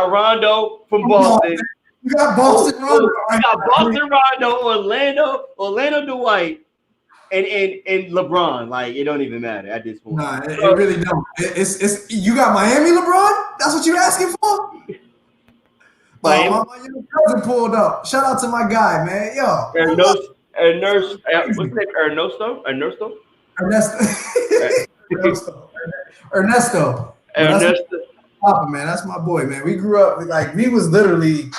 Rondo from Boston. You got Boston Rondo. We got Boston Rondo, Orlando Dwight, and LeBron. Like, it don't even matter at this point. Nah, it really don't. It's you got Miami LeBron? That's what you're asking for? My young cousin pulled up. Shout out to my guy, man. Yo. Ernesto. Papa, man, that's my boy, man. We grew up like we was literally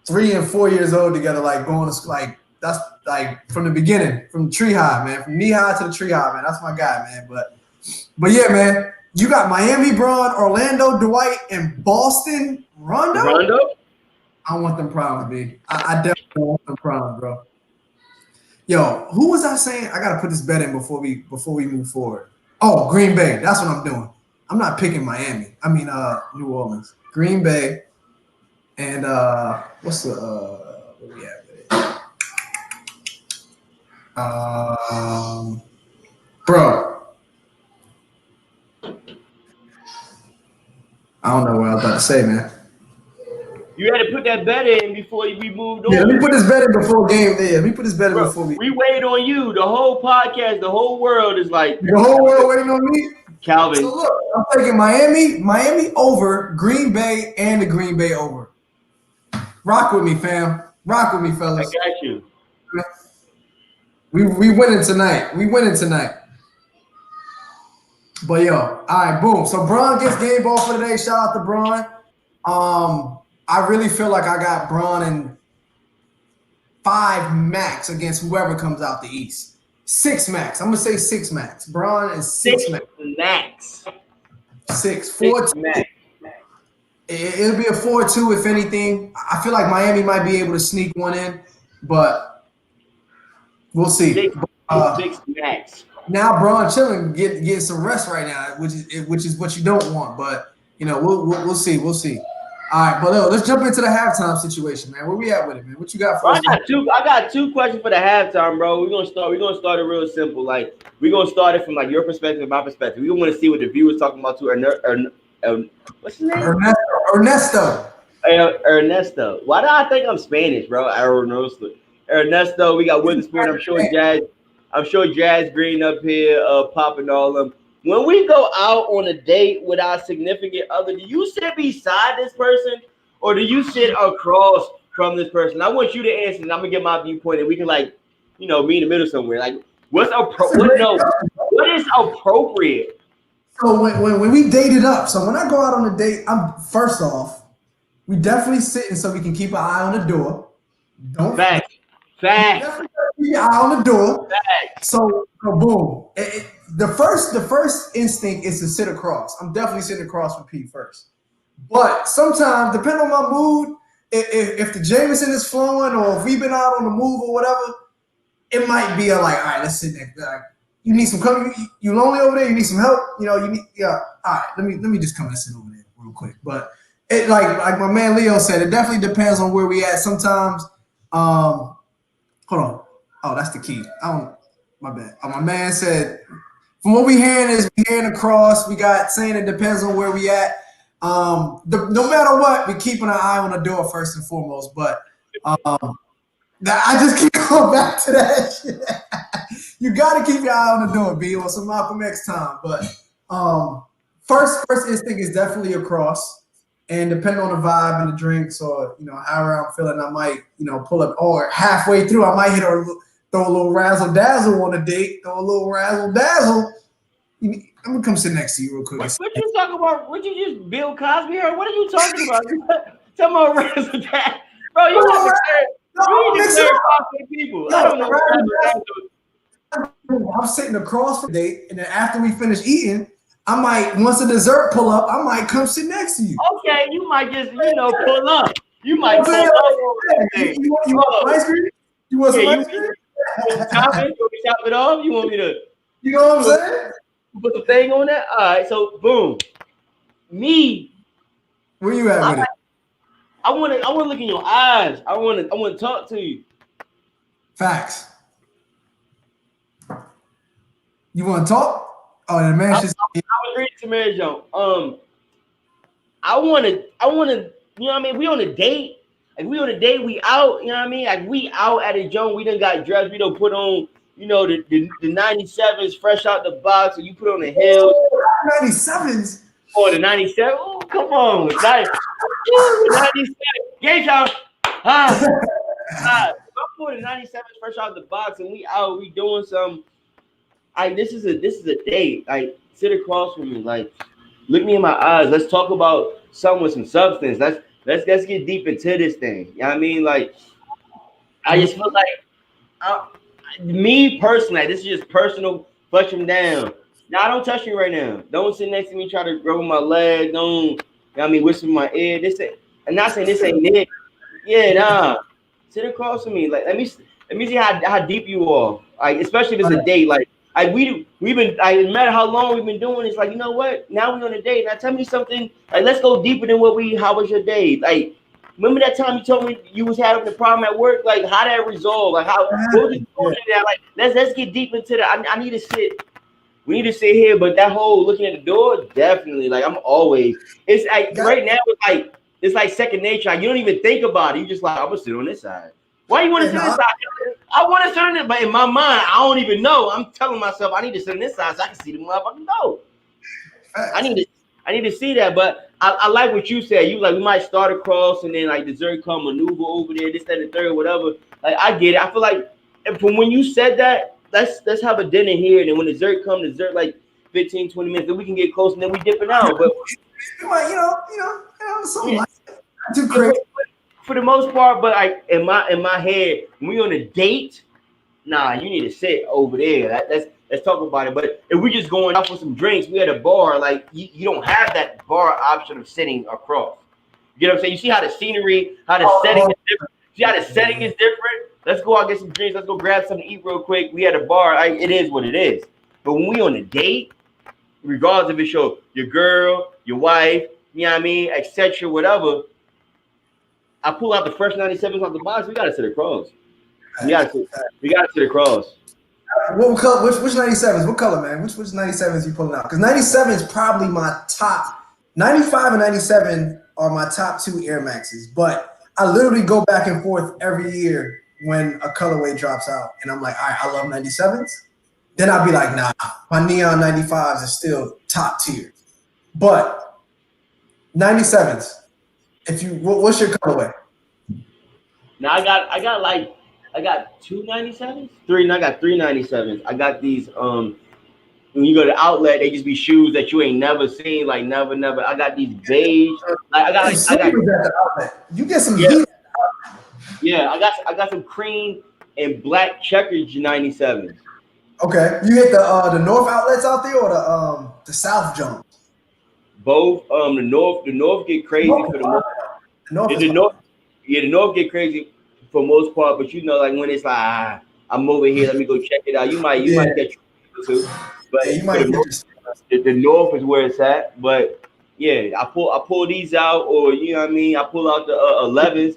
3 and 4 years old together, like going to school. Like that's like from the beginning, from tree high, man, from knee high to the tree high, man. That's my guy, man. But yeah, man, you got Miami, Braun, Orlando, Dwight, and Boston, Rondo. I want them problems, B. I definitely want them problems, bro. Yo, who was I saying? I gotta put this bet in before we move forward. Oh, Green Bay. That's what I'm doing. I'm not picking Miami. I mean, New Orleans, Green Bay, and what's the what we have with it? Bro, I don't know what I was about to say, man. You had to put that bet in before we moved on. Yeah, let me put this bet in before game day. Let me put this bet in before we waited on you. The whole podcast, the whole world is like the whole world waiting on me. Calvin. So look, I'm taking Miami over, Green Bay, and the Green Bay over. Rock with me, fam. Rock with me, fellas. I got you. We winning tonight. We winning tonight. But yo, all right, boom. So Braun gets game ball for today. Shout out to Braun. I really feel like I got Braun in 5 max against whoever comes out the East. 6 max. I'm gonna say 6 max. Braun is 6 max. 6. 4-2. Max. It'll be a 4-2 if anything. I feel like Miami might be able to sneak one in, but we'll see. 6 max. Now Braun chilling, getting some rest right now, which is what you don't want. But you know, we'll see. We'll see. All right, but let's jump into the halftime situation, man. Where we at with it, man? What you got for us? I got two questions for the halftime, bro. We're gonna start it real simple. Like we're gonna start it from like your perspective and my perspective. We want to see what the viewers talking about too. What's his name? Ernesto. Ernesto. Why do I think I'm Spanish, bro? Ernesto. We got Witherspoon. I'm sure Jazz Green up here, popping all of them. When we go out on a date with our significant other, do you sit beside this person or do you sit across from this person? I want you to answer, and I'm gonna get my viewpoint, and we can meet in the middle somewhere. Like, what is appropriate? So when we dated up, so when I go out on a date, first off, we definitely sitting so we can keep an eye on the door. Don't Fact. Definitely keep your eye on the door. Fact. So boom. The first instinct is to sit across. I'm definitely sitting across from Pete first. But sometimes, depending on my mood, if the Jameson is flowing or if we've been out on the move or whatever, it might be all right, let's sit next. You need some company. You lonely over there? You need some help? All right, let me just come and sit over there real quick. But it like my man Leo said, it definitely depends on where we at. Sometimes, hold on. Oh, that's the key. My bad. My man said, from what we hearing across, we got saying it depends on where we at. No matter what, we keeping an eye on the door first and foremost. But I just keep going back to that shit. You got to keep your eye on the door, B, on some Malcolm X time. But first instinct is definitely across. And depending on the vibe and the drinks or, however I'm feeling, I might, pull up. Or halfway through, I might throw a little razzle-dazzle on a date. Throw a little razzle-dazzle. I'm going to come sit next to you real quick. What you talking about? What you just Bill Cosby or what are you talking about? Talking about razzle-dazzle. Bro, you need to clarify for people. I don't know what razzle-dazzle. I'm sitting across from the date, and then after we finish eating, I might, once the dessert pull up, I might come sit next to you. Okay, you might just, pull up. You might pull up. You want some ice cream? You want some ice cream? You want me to chop it off? You want me to? You know what I'm saying? Put the thing on that? All right, so boom. Me. Where you at with it? I want to look in your eyes. I want to talk to you. Facts. You want to talk? Oh, the man I was reading to Mary Joan. I want to, we on a date. Like we on a date, we out, Like we out at a joint, we done got dressed, we done put on, the 97s fresh out the box, or you put on the heels. 97s? Oh, the 97? Oh, come on. 97. Game time. I'm putting the 97s fresh out the box, and we out, we doing some. This is a date. Like, sit across from me. Like, look me in my eyes. Let's talk about something with some substance. Let's get deep into this thing. You know what I mean? Like, I just feel like me personally, this is just personal, flush him down. Nah, don't touch me right now. Don't sit next to me, try to rub my leg. Don't, whisper in my ear. I'm not saying this ain't it. Yeah, nah. Sit across from me. Like, let me see how deep you are. Like, especially if it's a date. Like we've been, no matter how long we've been doing, it's like, you know what? Now we're on a date. Now tell me something. Like, let's go deeper than how was your day? Like, remember that time you told me you was having a problem at work? Like, how did that resolve? Like, what was you doing that? Like, let's get deep into that. I need to sit We need to sit here, but that whole looking at the door, definitely. Like I'm always. It's like right now. It's like second nature. Like, you don't even think about it. You just like I'm gonna sit on this side. Why you want to sit on this side? I want to sit on it, but in my mind, I don't even know. I'm telling myself I need to sit on this side so I can see the motherfucking door. I need to see that, but I like what you said. You like we might start across and then like dessert come maneuver over there, this, that, and the third, whatever. Like I get it. I feel like from when you said that, let's have a dinner here, and then when dessert comes, dessert like 15, 20 minutes, then we can get close and then we dipping out. But something like that. Too crazy. For the most part, but like in my head, when we on a date, nah, you need to sit over there. Let's talk about it. But if we just going out for some drinks, we at a bar, like you don't have that bar option of sitting across. You know what I'm saying? You see how the scenery, how the setting is different. See how the setting is different? Let's go out get some drinks. Let's go grab something to eat real quick. We at a bar. It is what it is. But when we on a date, regardless if it's your girl, your wife, you know what I mean, etc., whatever, I pull out the fresh 97s out the box. We gotta sit across. We gotta sit across. What color? Which 97s? What color, man? Which 97s you pulling out? Because 97 is probably my top. 95 and 97 are my top two Air Maxes. But I literally go back and forth every year when a colorway drops out, and I'm like, all right, I love 97s. Then I'll be like, nah, my neon 95s are still top tier. But 97s. What's your colorway? Now I got two 97s. I got three 97s. I got these when you go to the outlet, they just be shoes that you ain't never seen, like never. I got these beige. Like I got at the outlet. You get some heat. Yeah, I got some cream and black checkered 97s. Okay. You hit the North outlets out there or the South Jones? Both. The North get crazy for the most. The North get crazy for most part, but you know, like when it's like I'm over here, let me go check it out. You might get too, but the North is where it's at. But yeah, I pull these out, or you know what I mean. I pull out the 11s.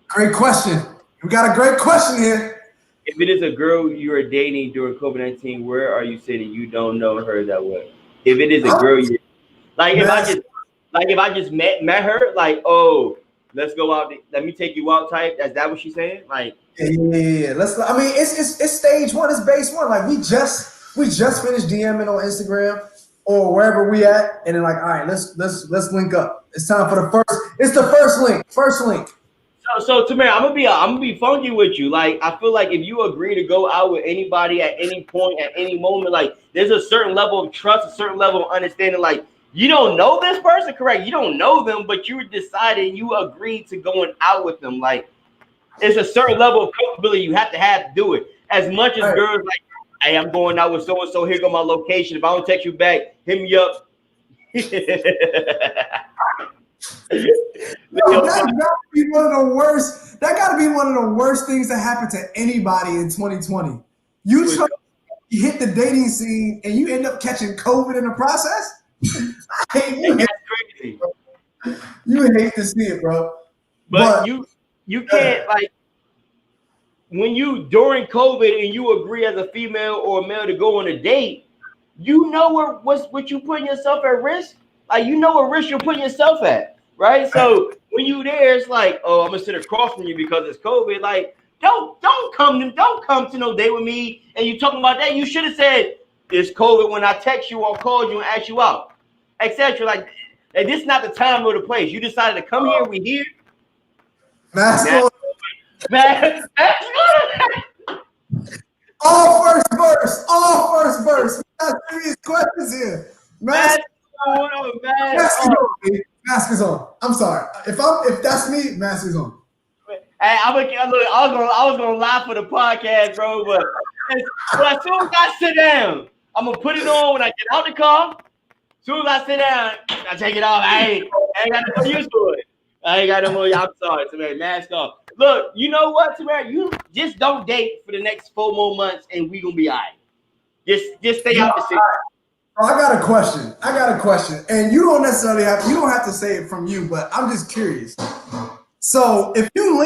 Great question. We got a great question here. If it is a girl you are dating during COVID-19, where are you sitting? You don't know her that well. If it is a girl you if I just met her, like, oh, let's go out. Let me take you out type. Is that what she's saying? Like, yeah. I mean, it's stage one. It's base one. Like we just finished DMing on Instagram or wherever we at, and then like, all right, let's link up. It's time for the first. It's the first link. First link. So Tamara, I'm gonna be funky with you. Like, I feel like if you agree to go out with anybody at any point, at any moment, like there's a certain level of trust, a certain level of understanding. Like, you don't know this person, correct? You don't know them, but you decided you agreed to going out with them. Like, it's a certain level of comfortability you have to do it. As much as girls like, hey, I'm going out with so and so. Here go my location. If I don't text you back, hit me up. That gotta be one of the worst. That gotta be one of the worst things that happened to anybody in 2020. You hit the dating scene and you end up catching COVID in the process. That's crazy. You hate to see it, bro. But you can't like when you during COVID and you agree as a female or a male to go on a date. You know what you putting yourself at risk. Like you know what risk you're putting yourself at. Right, so when you there, it's like, oh, I'm gonna sit across from you because it's COVID. Like, don't come to no date with me. And you talking about that? You should have said it's COVID when I text you or called you and asked you out, etc. Like, this is not the time or the place. You decided to come here. We here. Mask on. All first verse. We got serious questions here. Mask is on. I'm sorry. If that's me, mask is on. Hey, I was gonna lie for the podcast, bro. But as soon as I sit down, I'm gonna put it on when I get out the car. As soon as I sit down, I take it off. I ain't got no more use for it. I ain't got no more. I'm sorry, Tamara. Mask off. Look, you know what, Tamara? You just don't date for the next 4 more months, and we gonna be all right. Just stay out the city. I got a question. And you don't have to say it from you, but I'm just curious. So if you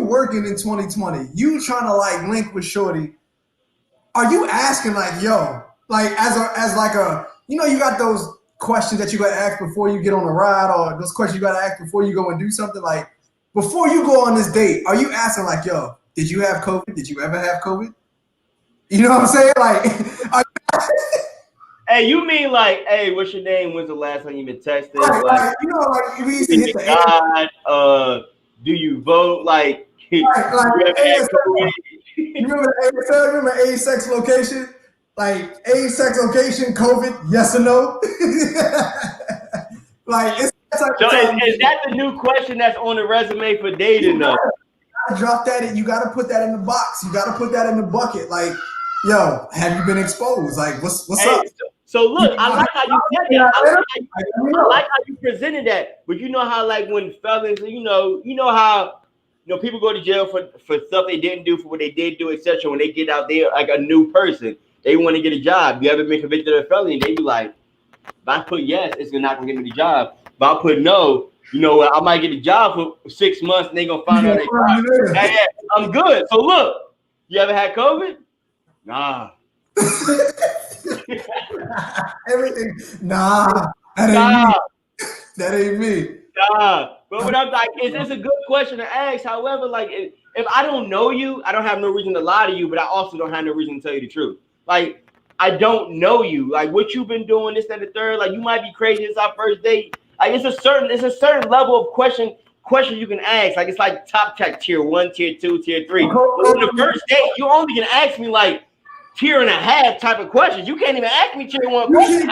working in 2020, you trying to like link with Shorty, are you asking like, yo, Like as like a, you got those questions that you got to ask before you get on a ride, or those questions you got to ask before you go and do something. Like before you go on this date, are you asking like, yo, did you have COVID? Did you ever have COVID? You know what I'm saying? Like, Hey, you mean like, hey, what's your name? When's the last time you been texted? like, Like, like we used to hit the air. God, do you vote? Like, you ever had COVID? You remember ASL? Remember age, sex, location? Like age, sex, location, COVID, yes or no? Like it's that type of time. Is that the new question that's on the resume for dating though? You gotta drop that. You gotta put that in the box. You gotta put that in the bucket. Like, yo, have you been exposed? Like, what's up? So look, I like how you said that. I like how you presented that. But you know how like when felons, you know how people go to jail for stuff they didn't do, for what they did do, etc. When they get out there like a new person, they want to get a job. You ever been convicted of a felony? They be like, if I put yes, it's not gonna get me the job. If I put no, I might get a job for 6 months and they gonna find out hey, I'm good. So look, you ever had COVID? Nah. Everything. Nah. That ain't me. Nah. But what I'm like, it's a good question to ask. However, like if I don't know you, I don't have no reason to lie to you, but I also don't have no reason to tell you the truth. Like, I don't know you. Like what you've been doing, this, that, and the third. Like you might be crazy. It's our first date. Like it's a certain level of questions you can ask. Like it's like top check tier 1, tier 2, tier 3. But on the first date, you only can ask me like tier and a half type of questions. You can't even ask me tier 1 questions.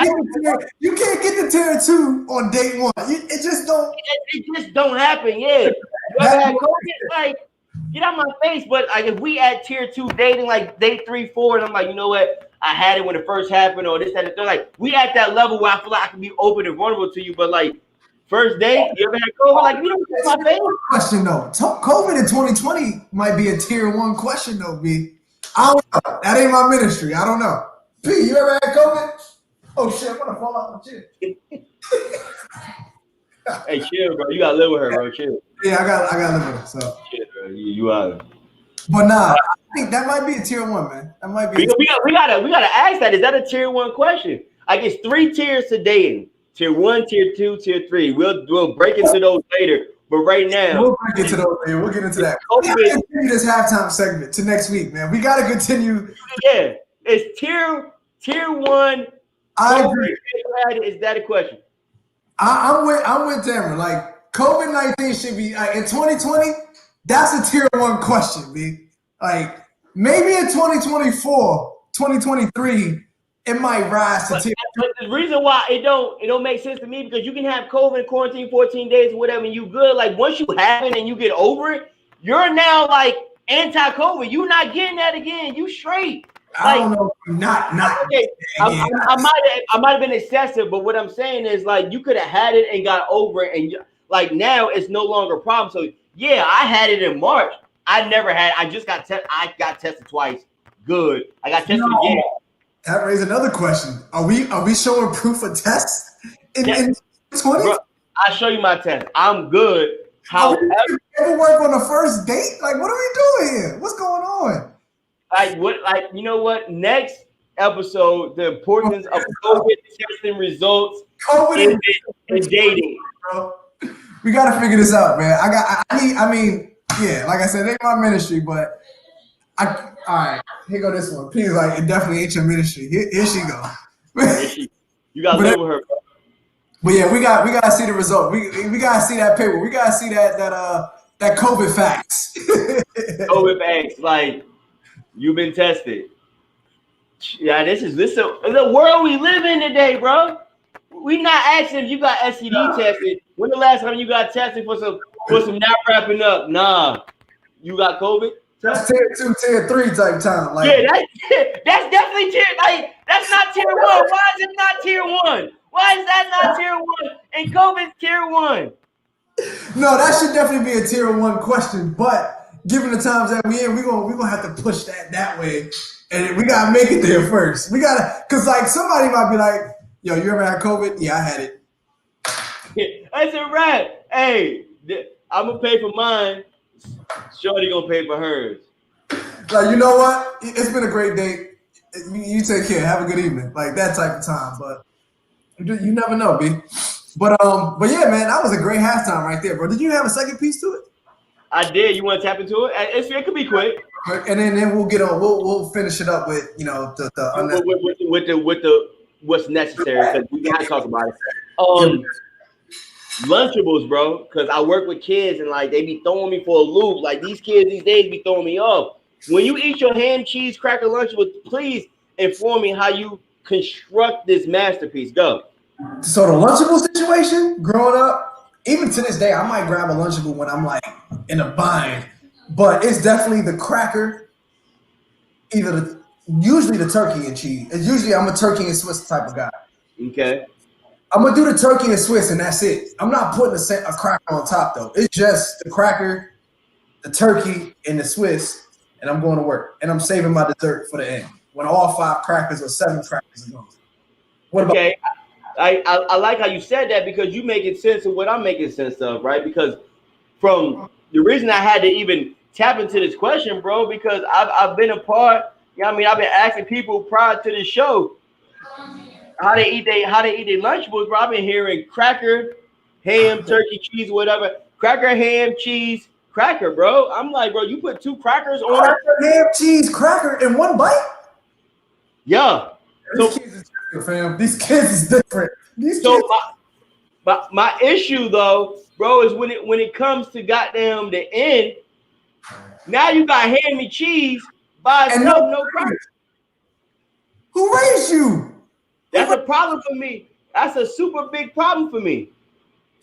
You can't get the tier 2 on date 1. It just don't. It just don't happen. Yeah. You ever had COVID? Like, get out my face. But like, if we at tier 2 dating, like date 3, 4, and I'm like, you know what? I had it when it first happened, or this, that, and the third. Like, we at that level where I feel like I can be open and vulnerable to you. But like, first date, you ever had COVID? Like, you don't get my face. Question though. COVID in 2020 might be a tier 1 question though, B. I don't know. That ain't my ministry. I don't know. P, you ever had COVID? Oh shit, I'm gonna fall out my chair. Hey, chill, bro. You gotta live with her, bro. Chill. Yeah, I gotta live with her. So chill, bro. You out. But nah, I think that might be a tier 1, man. That might be. We gotta ask that. Is that a tier 1 question? Like it's 3 tiers to dating. Tier 1, tier 2, tier 3. We'll break into those later. But right now, we'll break into those. Man. We'll get into that. We gotta continue this halftime segment to next week, man. We gotta continue. Yeah, it's tier 1. I agree. Is that a question? I'm with Cameron. Like COVID-19 should be like in 2020. That's a tier 1 question, B. Like maybe in 2024, 2023, it might rise to tier 2. But the reason why it don't make sense to me, because you can have COVID, quarantine 14 days or whatever, and you good. Like once you have it and you get over it, you're now like anti-COVID. You're not getting that again. You straight. I don't know. Not. Okay. I might have been excessive, but what I'm saying is like you could have had it and got over it, and like now it's no longer a problem. So yeah, I had it in March. I never had. I just got tested. I got tested twice. Good. I got tested again. That raises another question. Are we showing proof of tests in 2020? I'll show you my test. I'm good. However, you ever work on the first date? Like, what are we doing here? What's going on? You know what? Next episode, the importance of COVID testing results in dating. Bro. We gotta figure this out, man. I mean, yeah, like I said, it ain't my ministry, but all right, here go this one. P's like, it definitely ain't your ministry. Here she go. You gotta live with her, bro. But yeah, we gotta see the result. We gotta see that paper. We gotta see that COVIDFAX. COVIDFAX, like you've been tested. Yeah, this is the world we live in today, bro. We not asking if you got STD tested. When the last time you got tested for some not wrapping up? Nah, you got COVID. That's tier 2, tier 3 type time. Like, yeah, that's definitely tier. Like that's not tier 1. Why is it not tier 1? Why is that not tier 1? And COVID's tier 1. No, that should definitely be a tier 1 question. But given the times that we in, we're gonna have to push that way, and we gotta make it there first. We gotta, cause like somebody might be like, "Yo, you ever had COVID?" Yeah, I had it. That's a wrap. Hey, I'm gonna pay for mine. Shorty gonna pay for hers. Like, you know what? It's been a great day. You take care. Have a good evening. Like that type of time. But you never know, B. But yeah, man, that was a great halftime right there, bro. Did you have a second piece to it? I did. You want to tap into it? It could be quick. And then we'll get on. We'll finish it up with with the what's necessary because we gotta talk about it. Lunchables, bro, because I work with kids and like they be throwing me for a loop. Like these kids these days be throwing me off. When you eat your ham, cheese, cracker Lunchables, please inform me how you construct this masterpiece. Go. So the Lunchable situation, growing up, even to this day, I might grab a Lunchable when I'm like in a bind, but it's definitely the cracker, usually the turkey and cheese. It's usually I'm a turkey and Swiss type of guy. Okay. I'm gonna do the turkey and Swiss, and that's it. I'm not putting a cracker on top though. It's just the cracker, the turkey, and the Swiss, and I'm going to work. And I'm saving my dessert for the end when all 5 crackers or 7 crackers are gone. What about? Okay, I like how you said that because you making sense of what I'm making sense of, right? Because from the reason I had to even tap into this question, bro, because I've been a part. You know what I mean? I've been asking people prior to this show how they eat their Lunchables, bro. I've been hearing cracker, ham, turkey, cheese, whatever. Cracker, ham, cheese, cracker, bro. I'm like, bro, you put 2 crackers on cracker, ham, cheese, cracker in one bite? Yeah. These kids is different, fam. These kids is different. My issue though, bro, is when it comes to goddamn the end. Now you got ham and cheese by itself, no cracker. Who raised you? That's a problem for me. That's a super big problem for me.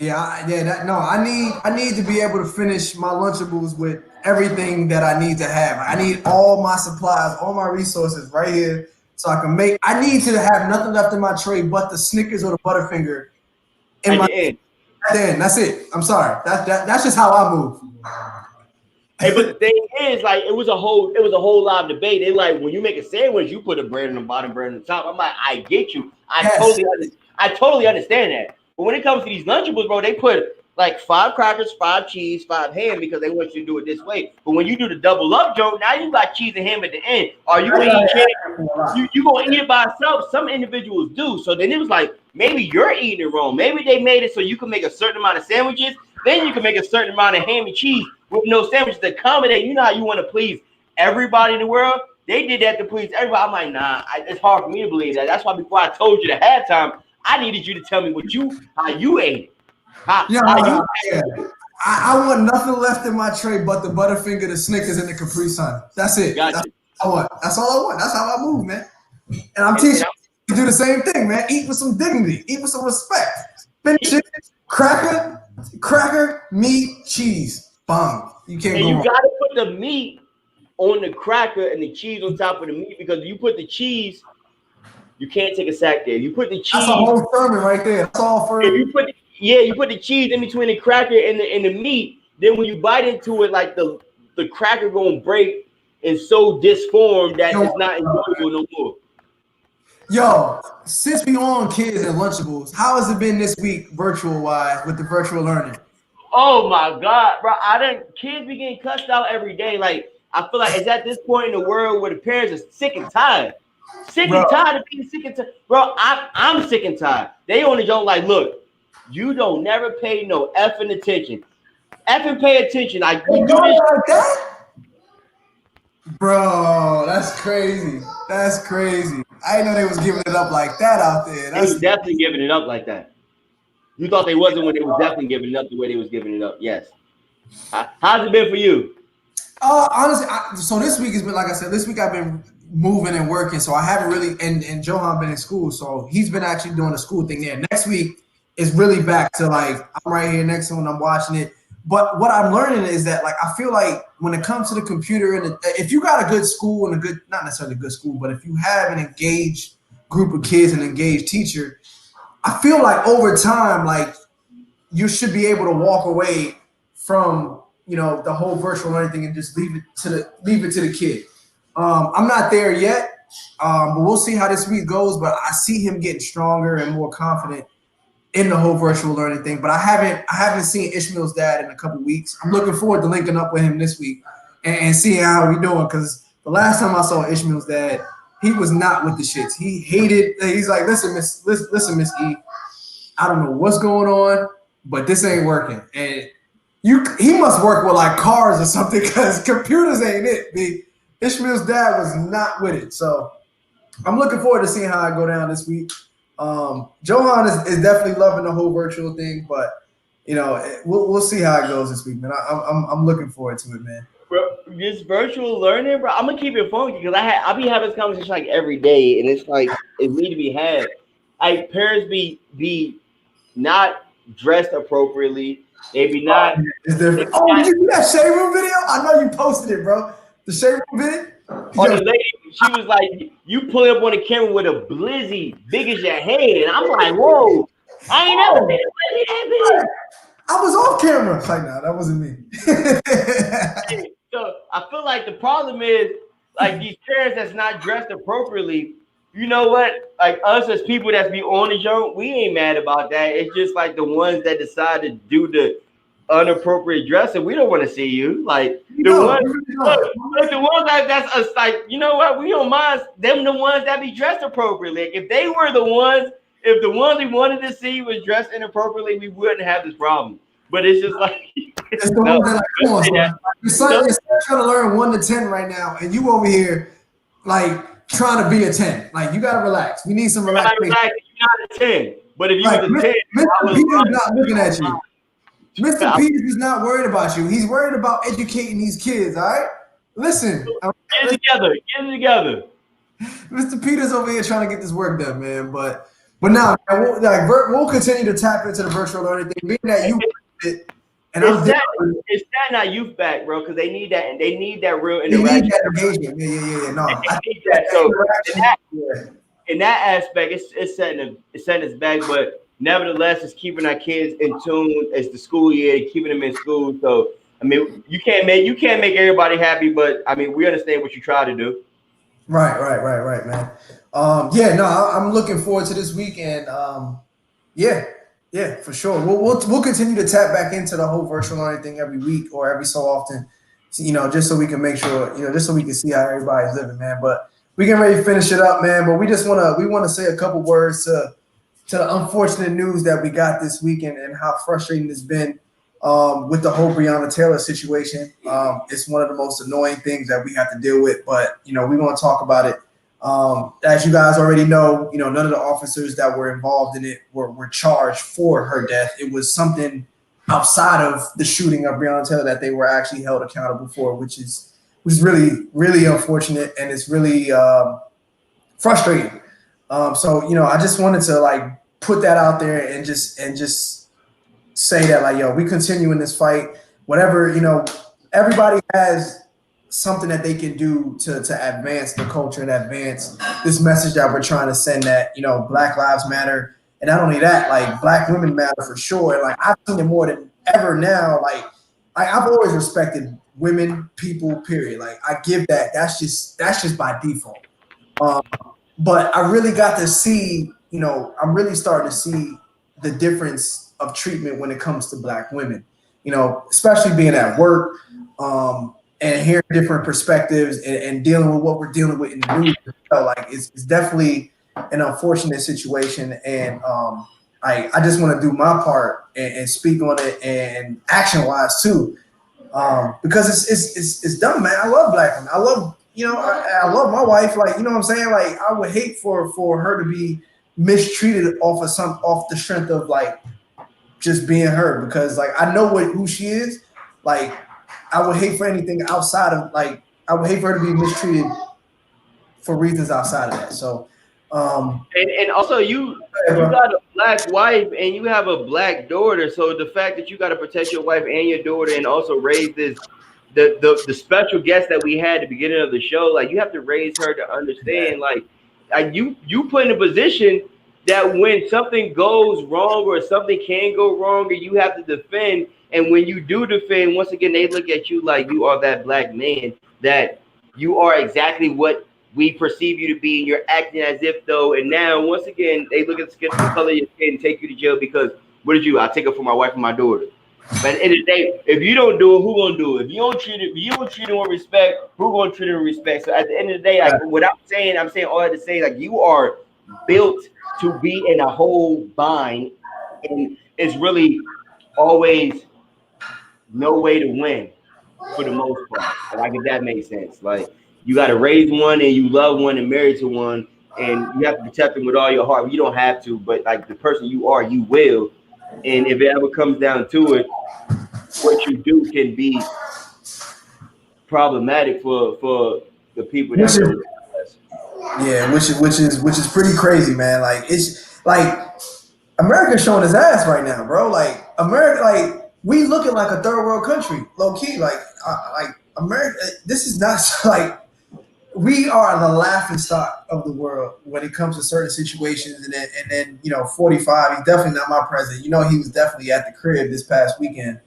I need to be able to finish my Lunchables with everything that I need to have. I need all my supplies, all my resources right here, so I can make. I need to have nothing left in my tray but the Snickers or the Butterfinger. In my end. That's it. I'm sorry. That's just how I move. Hey, but the thing is, like, it was a whole lot of debate. They like when you make a sandwich, you put a bread on the bottom, bread on the top. I'm like, I get you. I totally understand that. But when it comes to these Lunchables, bro, they put like 5 crackers, 5 cheese, 5 ham because they want you to do it this way. But when you do the double up joke, now you got cheese and ham at the end. Are you gonna eat you gonna eat it by itself? Some individuals do. So then it was like maybe you're eating it wrong. Maybe they made it so you can make a certain amount of sandwiches, then you can make a certain amount of ham and cheese with no sandwiches to accommodate. You know how you want to please everybody in the world? They did that to please everybody. I'm like, nah, it's hard for me to believe that. That's why before I told you the halftime, I needed you to tell me how you ate it. I want nothing left in my tray but the Butterfinger, the Snickers, and the Capri Sun. That's it. That's all I want. That's how I move, man. And I'm teaching you to do the same thing, man. Eat with some dignity. Eat with some respect. Finish it. Cracker, meat, cheese. Bang. You can't go wrong. You gotta put the meat on the cracker and the cheese on top of the meat because if you put the cheese, you can't take a sack there. You put the cheese. That's a whole sermon right there. That's all for you put the cheese in between the cracker and the meat. Then when you bite into it, like the cracker gonna break and so disformed that it's not enjoyable no more. Yo, since we on kids and Lunchables, how has it been this week, virtual wise, with the virtual learning? Oh my God, bro! Kids be getting cussed out every day. Like I feel like it's at this point in the world where the parents are sick and tired. Sick and tired of being sick and tired. Bro, I'm sick and tired. They only don't like, look, you don't never pay no effing attention. Effing pay attention. Like, you do this like that? Bro, that's crazy. That's crazy. I didn't know they was giving it up like that out there. They was definitely giving it up like that. You thought they wasn't when they was definitely giving it up the way they was giving it up. Yes. How's it been for you? Honestly, so this week has been, like I said, this week I've been moving and working, so I haven't really, and Johan been in school, so he's been actually doing the school thing there. Next week is really back to like, I'm right here next to him, I'm watching it. But what I'm learning is that, like, I feel like when it comes to the computer, and if you got a good school and not necessarily a good school, but if you have an engaged group of kids and an engaged teacher, I feel like over time, like, you should be able to walk away from, the whole virtual learning thing and just leave it to the kid. I'm not there yet, but we'll see how this week goes. But I see him getting stronger and more confident in the whole virtual learning thing. But I haven't seen Ishmael's dad in a couple weeks. I'm looking forward to linking up with him this week and seeing how we're doing. Because the last time I saw Ishmael's dad, he was not with the shits. He hated. He's like, listen, Miss E. I don't know what's going on, but this ain't working. And he must work with like cars or something because computers ain't it. Ishmael's dad was not with it. So I'm looking forward to seeing how I go down this week. Johan is definitely loving the whole virtual thing, but we'll see how it goes this week, man. I'm looking forward to it, man. Bro, this virtual learning, bro. I'm gonna keep it funky because I be having this conversation like every day, and it's like it need to be had. Like parents be not dressed appropriately. They be not. It's different. Oh, did you see that Shade Room video? I know you posted it, bro. The Shade Room video. Oh, the lady, she was like, you pull up on the camera with a blizzy big as your head, and I'm like, whoa, I ain't never seen a blizzy that big. I was off camera. Like, nah, that wasn't me. So I feel like the problem is like these parents that's not dressed appropriately. You know what? Like us as people that's be on the joint, we ain't mad about that. It's just like the ones that decide to do the inappropriate dressing. We don't want to see you. Like the ones that's us. Like you know what? We don't mind them. The ones that be dressed appropriately. Like, if they were the ones, if the ones we wanted to see was dressed inappropriately, we wouldn't have this problem. But it's just like it's the ones that come on, your son is trying to learn 1 to 10 right now, and you over here like trying to be a 10. Like you gotta relax. We need some relaxation. You're not a 10, but if you was a 10, Mr. Peters not looking at you. Mr. Peters is not worried about you. He's worried about educating these kids. All right, listen. Get it together. Mr. Peters over here trying to get this work done, man. But now we'll continue to tap into the virtual learning thing. Being that you. And it's not youth back, bro, because they need that and they need that real interaction. They need that engagement. Yeah. No, I need that. So in that aspect, it's setting us back, but nevertheless, it's keeping our kids in tune. It's the school year, keeping them in school. So I mean, you can't make everybody happy, but I mean, we understand what you try to do. Right, man. I'm looking forward to this week, and yeah, for sure. We'll continue to tap back into the whole virtual learning thing every week or every so often, just so we can make sure, just so we can see how everybody's living, man. But we can ready to finish it up, man. But we want to say a couple words to the unfortunate news that we got this weekend and how frustrating it's been with the whole Breonna Taylor situation. It's one of the most annoying things that we have to deal with, but we're going to talk about it. As you guys already know, none of the officers that were involved in it were charged for her death. It was something outside of the shooting of Breonna Taylor that they were actually held accountable for, which is really, really unfortunate, and it's really frustrating. So I just wanted to like put that out there and just say that like, we continue in this fight. Whatever, everybody has something that they can do to advance the culture and advance this message that we're trying to send, that Black Lives Matter, and not only that, like Black women matter for sure. And like I've seen it more than ever now. Like I've always respected women, people, period. Like I give that. That's just by default. But I really got to see, I'm really starting to see the difference of treatment when it comes to Black women. Especially being at work. And hearing different perspectives and dealing with what we're dealing with in the news, like it's definitely an unfortunate situation. And I just want to do my part and speak on it, and action wise too, because it's dumb, man. I love Black women. I love I love my wife. Like what I'm saying. Like I would hate for her to be mistreated off the strength of like just being her, because like I know who she is. Like I would hate for anything outside of I would hate for her to be mistreated for reasons outside of that. So, and also you got a Black wife and you have a Black daughter. So the fact that you got to protect your wife and your daughter and also raise the special guest that we had at the beginning of the show, like you have to raise her to understand, like you put in a position that when something goes wrong or something can go wrong, and you have to defend. And when you do defend, once again, they look at you like you are that Black man, that you are exactly what we perceive you to be, and you're acting as if though. And now, once again, they look at the color of your skin and take you to jail because what did you? I take it for my wife and my daughter. But at the end of the day, if you don't do it, who gonna do it? If you don't treat it with respect, who gonna treat it with respect? So at the end of the day, like what I'm saying all I have to say, like you are built to be in a whole bind, and it's really always no way to win for the most part. Like if that makes sense. Like you got to raise one and you love one and married to one, and you have to protect them with all your heart. You don't have to, but like the person you are, you will. And if it ever comes down to it, what you do can be problematic for the people that know. Yeah, which is pretty crazy, man. Like it's like America's showing his ass right now, bro. Like America, like we looking like a third world country, low key. Like America, this is not like we are the laughing stock of the world when it comes to certain situations. And then 45. He's definitely not my president. He was definitely at the crib this past weekend.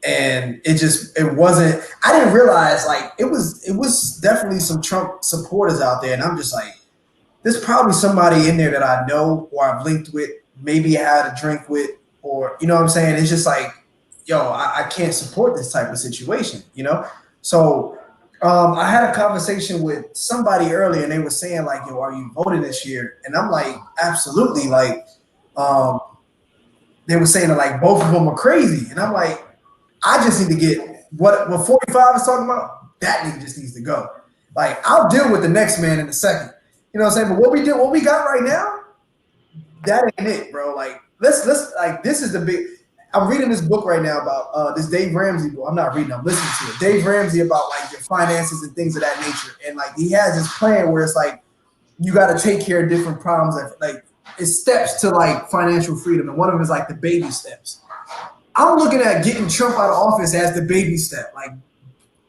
And it wasn't. I didn't realize like it was definitely some Trump supporters out there, and I'm just like, there's probably somebody in there that I know or I've linked with, maybe I had a drink with, or you know what I'm saying. It's just like, yo, I can't support this type of situation, So I had a conversation with somebody earlier, and they were saying like, yo, are you voting this year? And I'm like, absolutely. Like, they were saying that like both of them are crazy, and I'm like, I just need to get what 45 is talking about. That nigga just needs to go. Like, I'll deal with the next man in a second. You know what I'm saying? But what we got right now, that ain't it, bro. Like, let's like this is the big. I'm reading this book right now about this Dave Ramsey book. I'm not reading, I'm listening to it. Dave Ramsey about like your finances and things of that nature. And like he has this plan where it's like you got to take care of different problems. Like it's steps to like financial freedom, and one of them is like the baby steps. I'm looking at getting Trump out of office as the baby step. Like,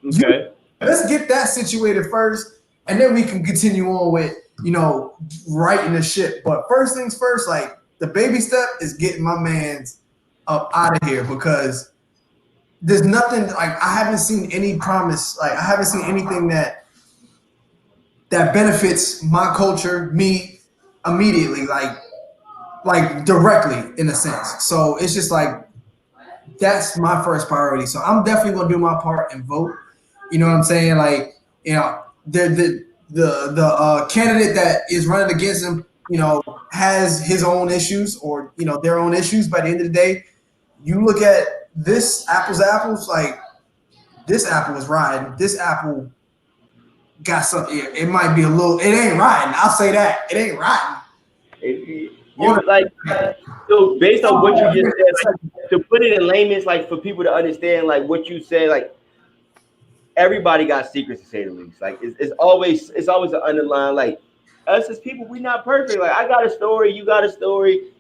okay, let's get that situated first, and then we can continue on with, righting the ship. But first things first, like the baby step is getting my man's up out of here, because there's nothing like I haven't seen any promise. Like I haven't seen anything that benefits my culture, me immediately, like directly in a sense. So it's just like, that's my first priority. So I'm definitely gonna do my part and vote. You know what I'm saying? Like, the candidate that is running against him, has his own issues or their own issues. By the end of the day, you look at this apples to apples. Like this apple is riding. This apple got something. It might be a little. It ain't riding. I'll say that. It ain't riding. So based on what you just said, like, to put it in layman's, like for people to understand, like what you said, like everybody got secrets to say the least. Like it's always an underlying, like us as people, we not perfect. Like I got a story, you got a story,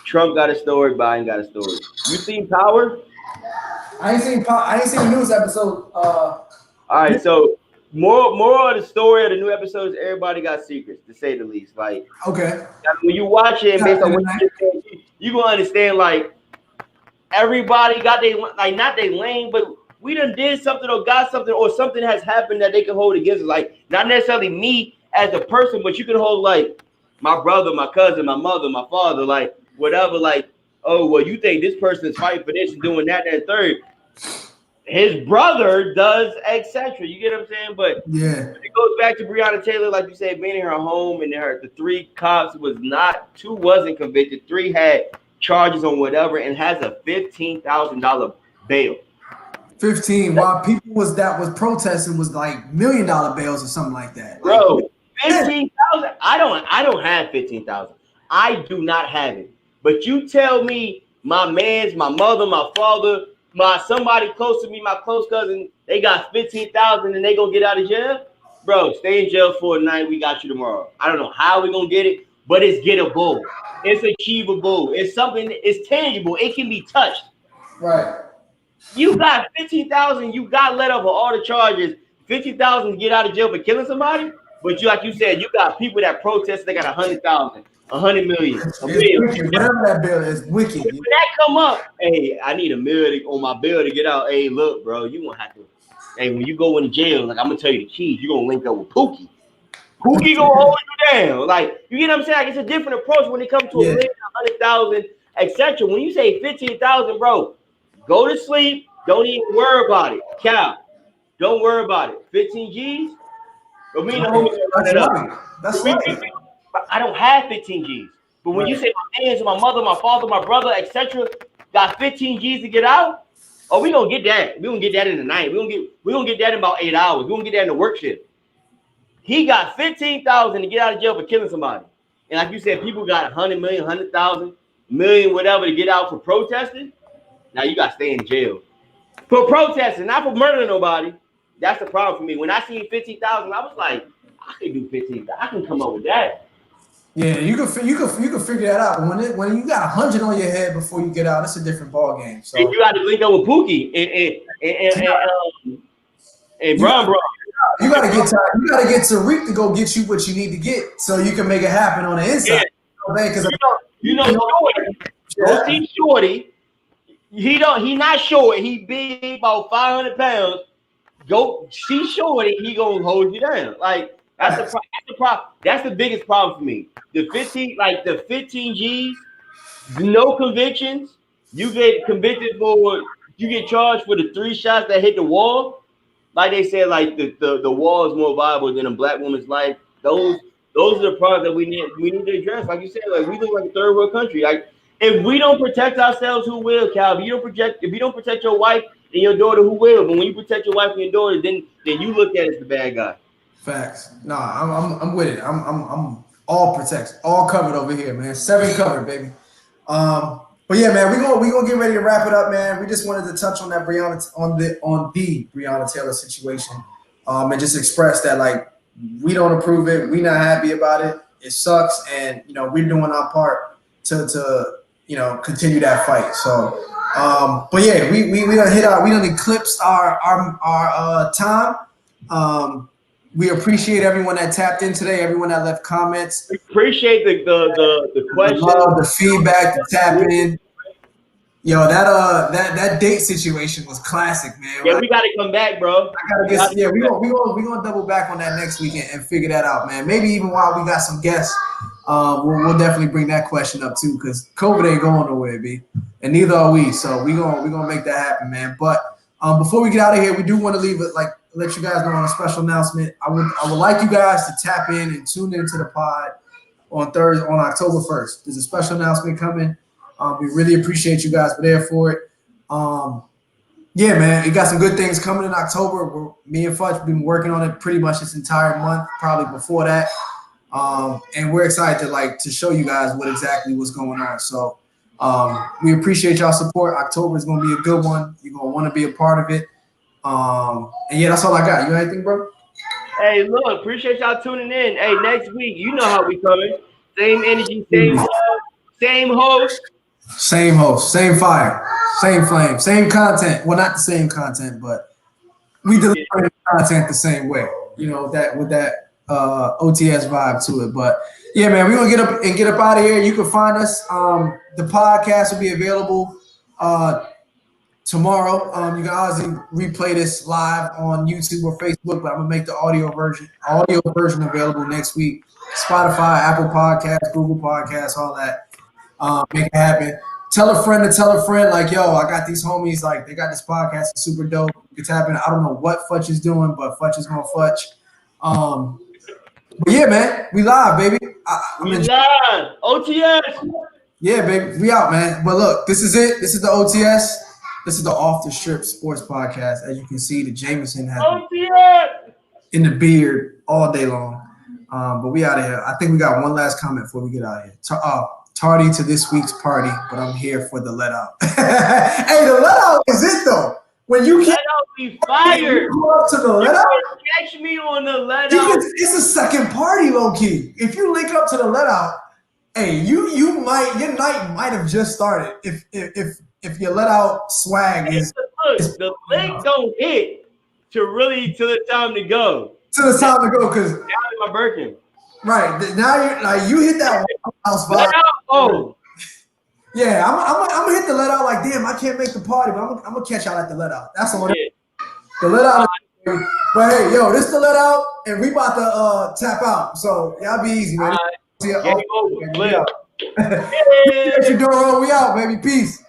Trump got a story, Biden got a story. You seen Power? I ain't seen the news episode. All right, so more of the story of the new episodes, everybody got secrets to say the least. Like, okay, when you watch it, based on what you just said, you gonna understand. Like, everybody got not they lame, but we done did something or got something, or something has happened that they can hold against us. Like, not necessarily me as a person, but you can hold like my brother, my cousin, my mother, my father, like whatever. Like, oh well, you think this person is fighting for this and doing that, and third. His brother does, etc. You get what I'm saying? But yeah, it goes back to Breonna Taylor, like you said, being in her home, and the 3 cops two wasn't convicted, 3 had charges on whatever, and has a $15,000 bail. 15. While people was protesting was like $1 million bails or something like that. Bro, 15,000. I don't have 15,000. I do not have it. But you tell me, my mother, my father, somebody close to me, my close cousin, they got 15,000 and they gonna get out of jail, bro. Stay in jail for a night. We got you tomorrow. I don't know how we gonna get it, but it's gettable. It's achievable. It's something. It's tangible. It can be touched. Right. You got 15,000. You got let off of all the charges. 50,000 to get out of jail for killing somebody. But you, like you said, you got people that protest. They got 100,000. 100 million. Whatever that bill is, wicked. When that come up, hey, I need $1 million on my bill to get out. Hey, look, bro, you gonna have to. Hey, when you go into jail, like I'm gonna tell you the keys. You are gonna link up with Pookie. Pookie gonna hold you down. Like you get what I'm saying? Like, it's a different approach when it comes to $1 million, 100,000, etc. When you say 15,000, bro, Go to sleep. Don't even worry about it. Cal, don't worry about it. 15 G's? But me and the homie run it up. That's right. I don't have 15 G's. But when you say my parents, my mother, my father, my brother, etc., got 15 G's to get out, oh, we gonna get that. We gonna get that in the night. We gonna get that in about 8 hours. We gonna get that in the work shift. He got 15,000 to get out of jail for killing somebody. And like you said, people got 100 million, 100,000, million, whatever to get out for protesting. Now you got to stay in jail for protesting, not for murdering nobody. That's the problem for me. When I seen 15,000, I was like, I can do 15,000. I can come up with that. Yeah, you can figure that out. But when you got 100 on your head before you get out, it's a different ball game. So and you got to link up with Pookie and Bron. You gotta get Tariq to go get you what you need to get, so you can make it happen on the inside. Yeah. You know, Shorty. Go see Shorty. He not short. He big, about 500 pounds. Go see Shorty. He gonna hold you down. Like that's the problem. That's the biggest problem for me. The 15 G's, no convictions. You get convicted you get charged for the 3 shots that hit the wall. Like they said, like the wall is more valuable than a black woman's life. Those are the problems that we need to address. Like you said, like we look like a third world country. Like if we don't protect ourselves, who will, Cal? If you don't protect your wife and your daughter, who will? But when you protect your wife and your daughter, then you look at it as the bad guy. Facts. Nah, I'm with it. I'm all protected, all covered over here, man. 7 covered, baby. But yeah, man, we gonna get ready to wrap it up, man. We just wanted to touch on that the Breonna Taylor situation, and just express that like we don't approve it, we not happy about it. It sucks, and we're doing our part to continue that fight. So, but yeah, we done eclipsed our time. We appreciate everyone that tapped in today, everyone that left comments. We appreciate the questions, the feedback, the tapping in. Yo, that date situation was classic, man. Yeah, we gotta come back, bro. We gonna double back on that next weekend and figure that out, man. Maybe even while we got some guests, we'll definitely bring that question up too, because COVID ain't going nowhere, B, and neither are we. So we gonna make that happen, man. But before we get out of here, we do want to leave it let you guys know on a special announcement. I would like you guys to tap in and tune into the pod on October 1st. There's a special announcement coming. We really appreciate you guys for there for it. Yeah, man, we got some good things coming in October. Me and Futch have been working on it pretty much this entire month, probably before that. And we're excited to show you guys what exactly was going on. So we appreciate y'all support. October is going to be a good one. You're going to want to be a part of it. And yeah, that's all I got. You got anything, bro? Hey, look, appreciate y'all tuning in. Hey, next week, you know how we coming. Same energy, same host. Same host, same fire, same flame, same content. Well, not the same content, but we deliver content the same way. That with that OTS vibe to it. But yeah, man, we're gonna get up out of here. You can find us. The podcast will be available tomorrow. You can obviously replay this live on YouTube or Facebook, but I'm gonna make the audio version available next week. Spotify, Apple Podcasts, Google Podcasts, all that. Make it happen. Tell a friend to tell a friend, like, yo, I got these homies, like, they got this podcast, it's super dope. It's happening. I don't know what Futch is doing, but Futch is gonna Futch. But yeah, man, we live, baby. We live. OTS. Yeah, baby, we out, man. But look, this is it. This is the OTS. This is the Off the Strip Sports Podcast. As you can see, the Jameson has OTS in the beard all day long. But we out of here. I think we got one last comment before we get out of here. Tardy to this week's party, but I'm here for the let out. Hey, the let out is it though. When you let out be fired. You go up to the let out. Catch me on the let out. It's a second party, low key. If you link up to the let out, hey, your night might have just started. If your let out swag is the link don't hit till the time to go. Till the time to go, because down in my Birkin. Right now, you hit that house vibe. Oh, yeah, I'm gonna hit the let out. Like, damn, I can't make the party, but I'm gonna catch y'all at the let out. That's all. Yeah. The let out. But hey, yo, this the let out, and we about to tap out. So y'all be easy, man. Game over. We out, baby. Peace.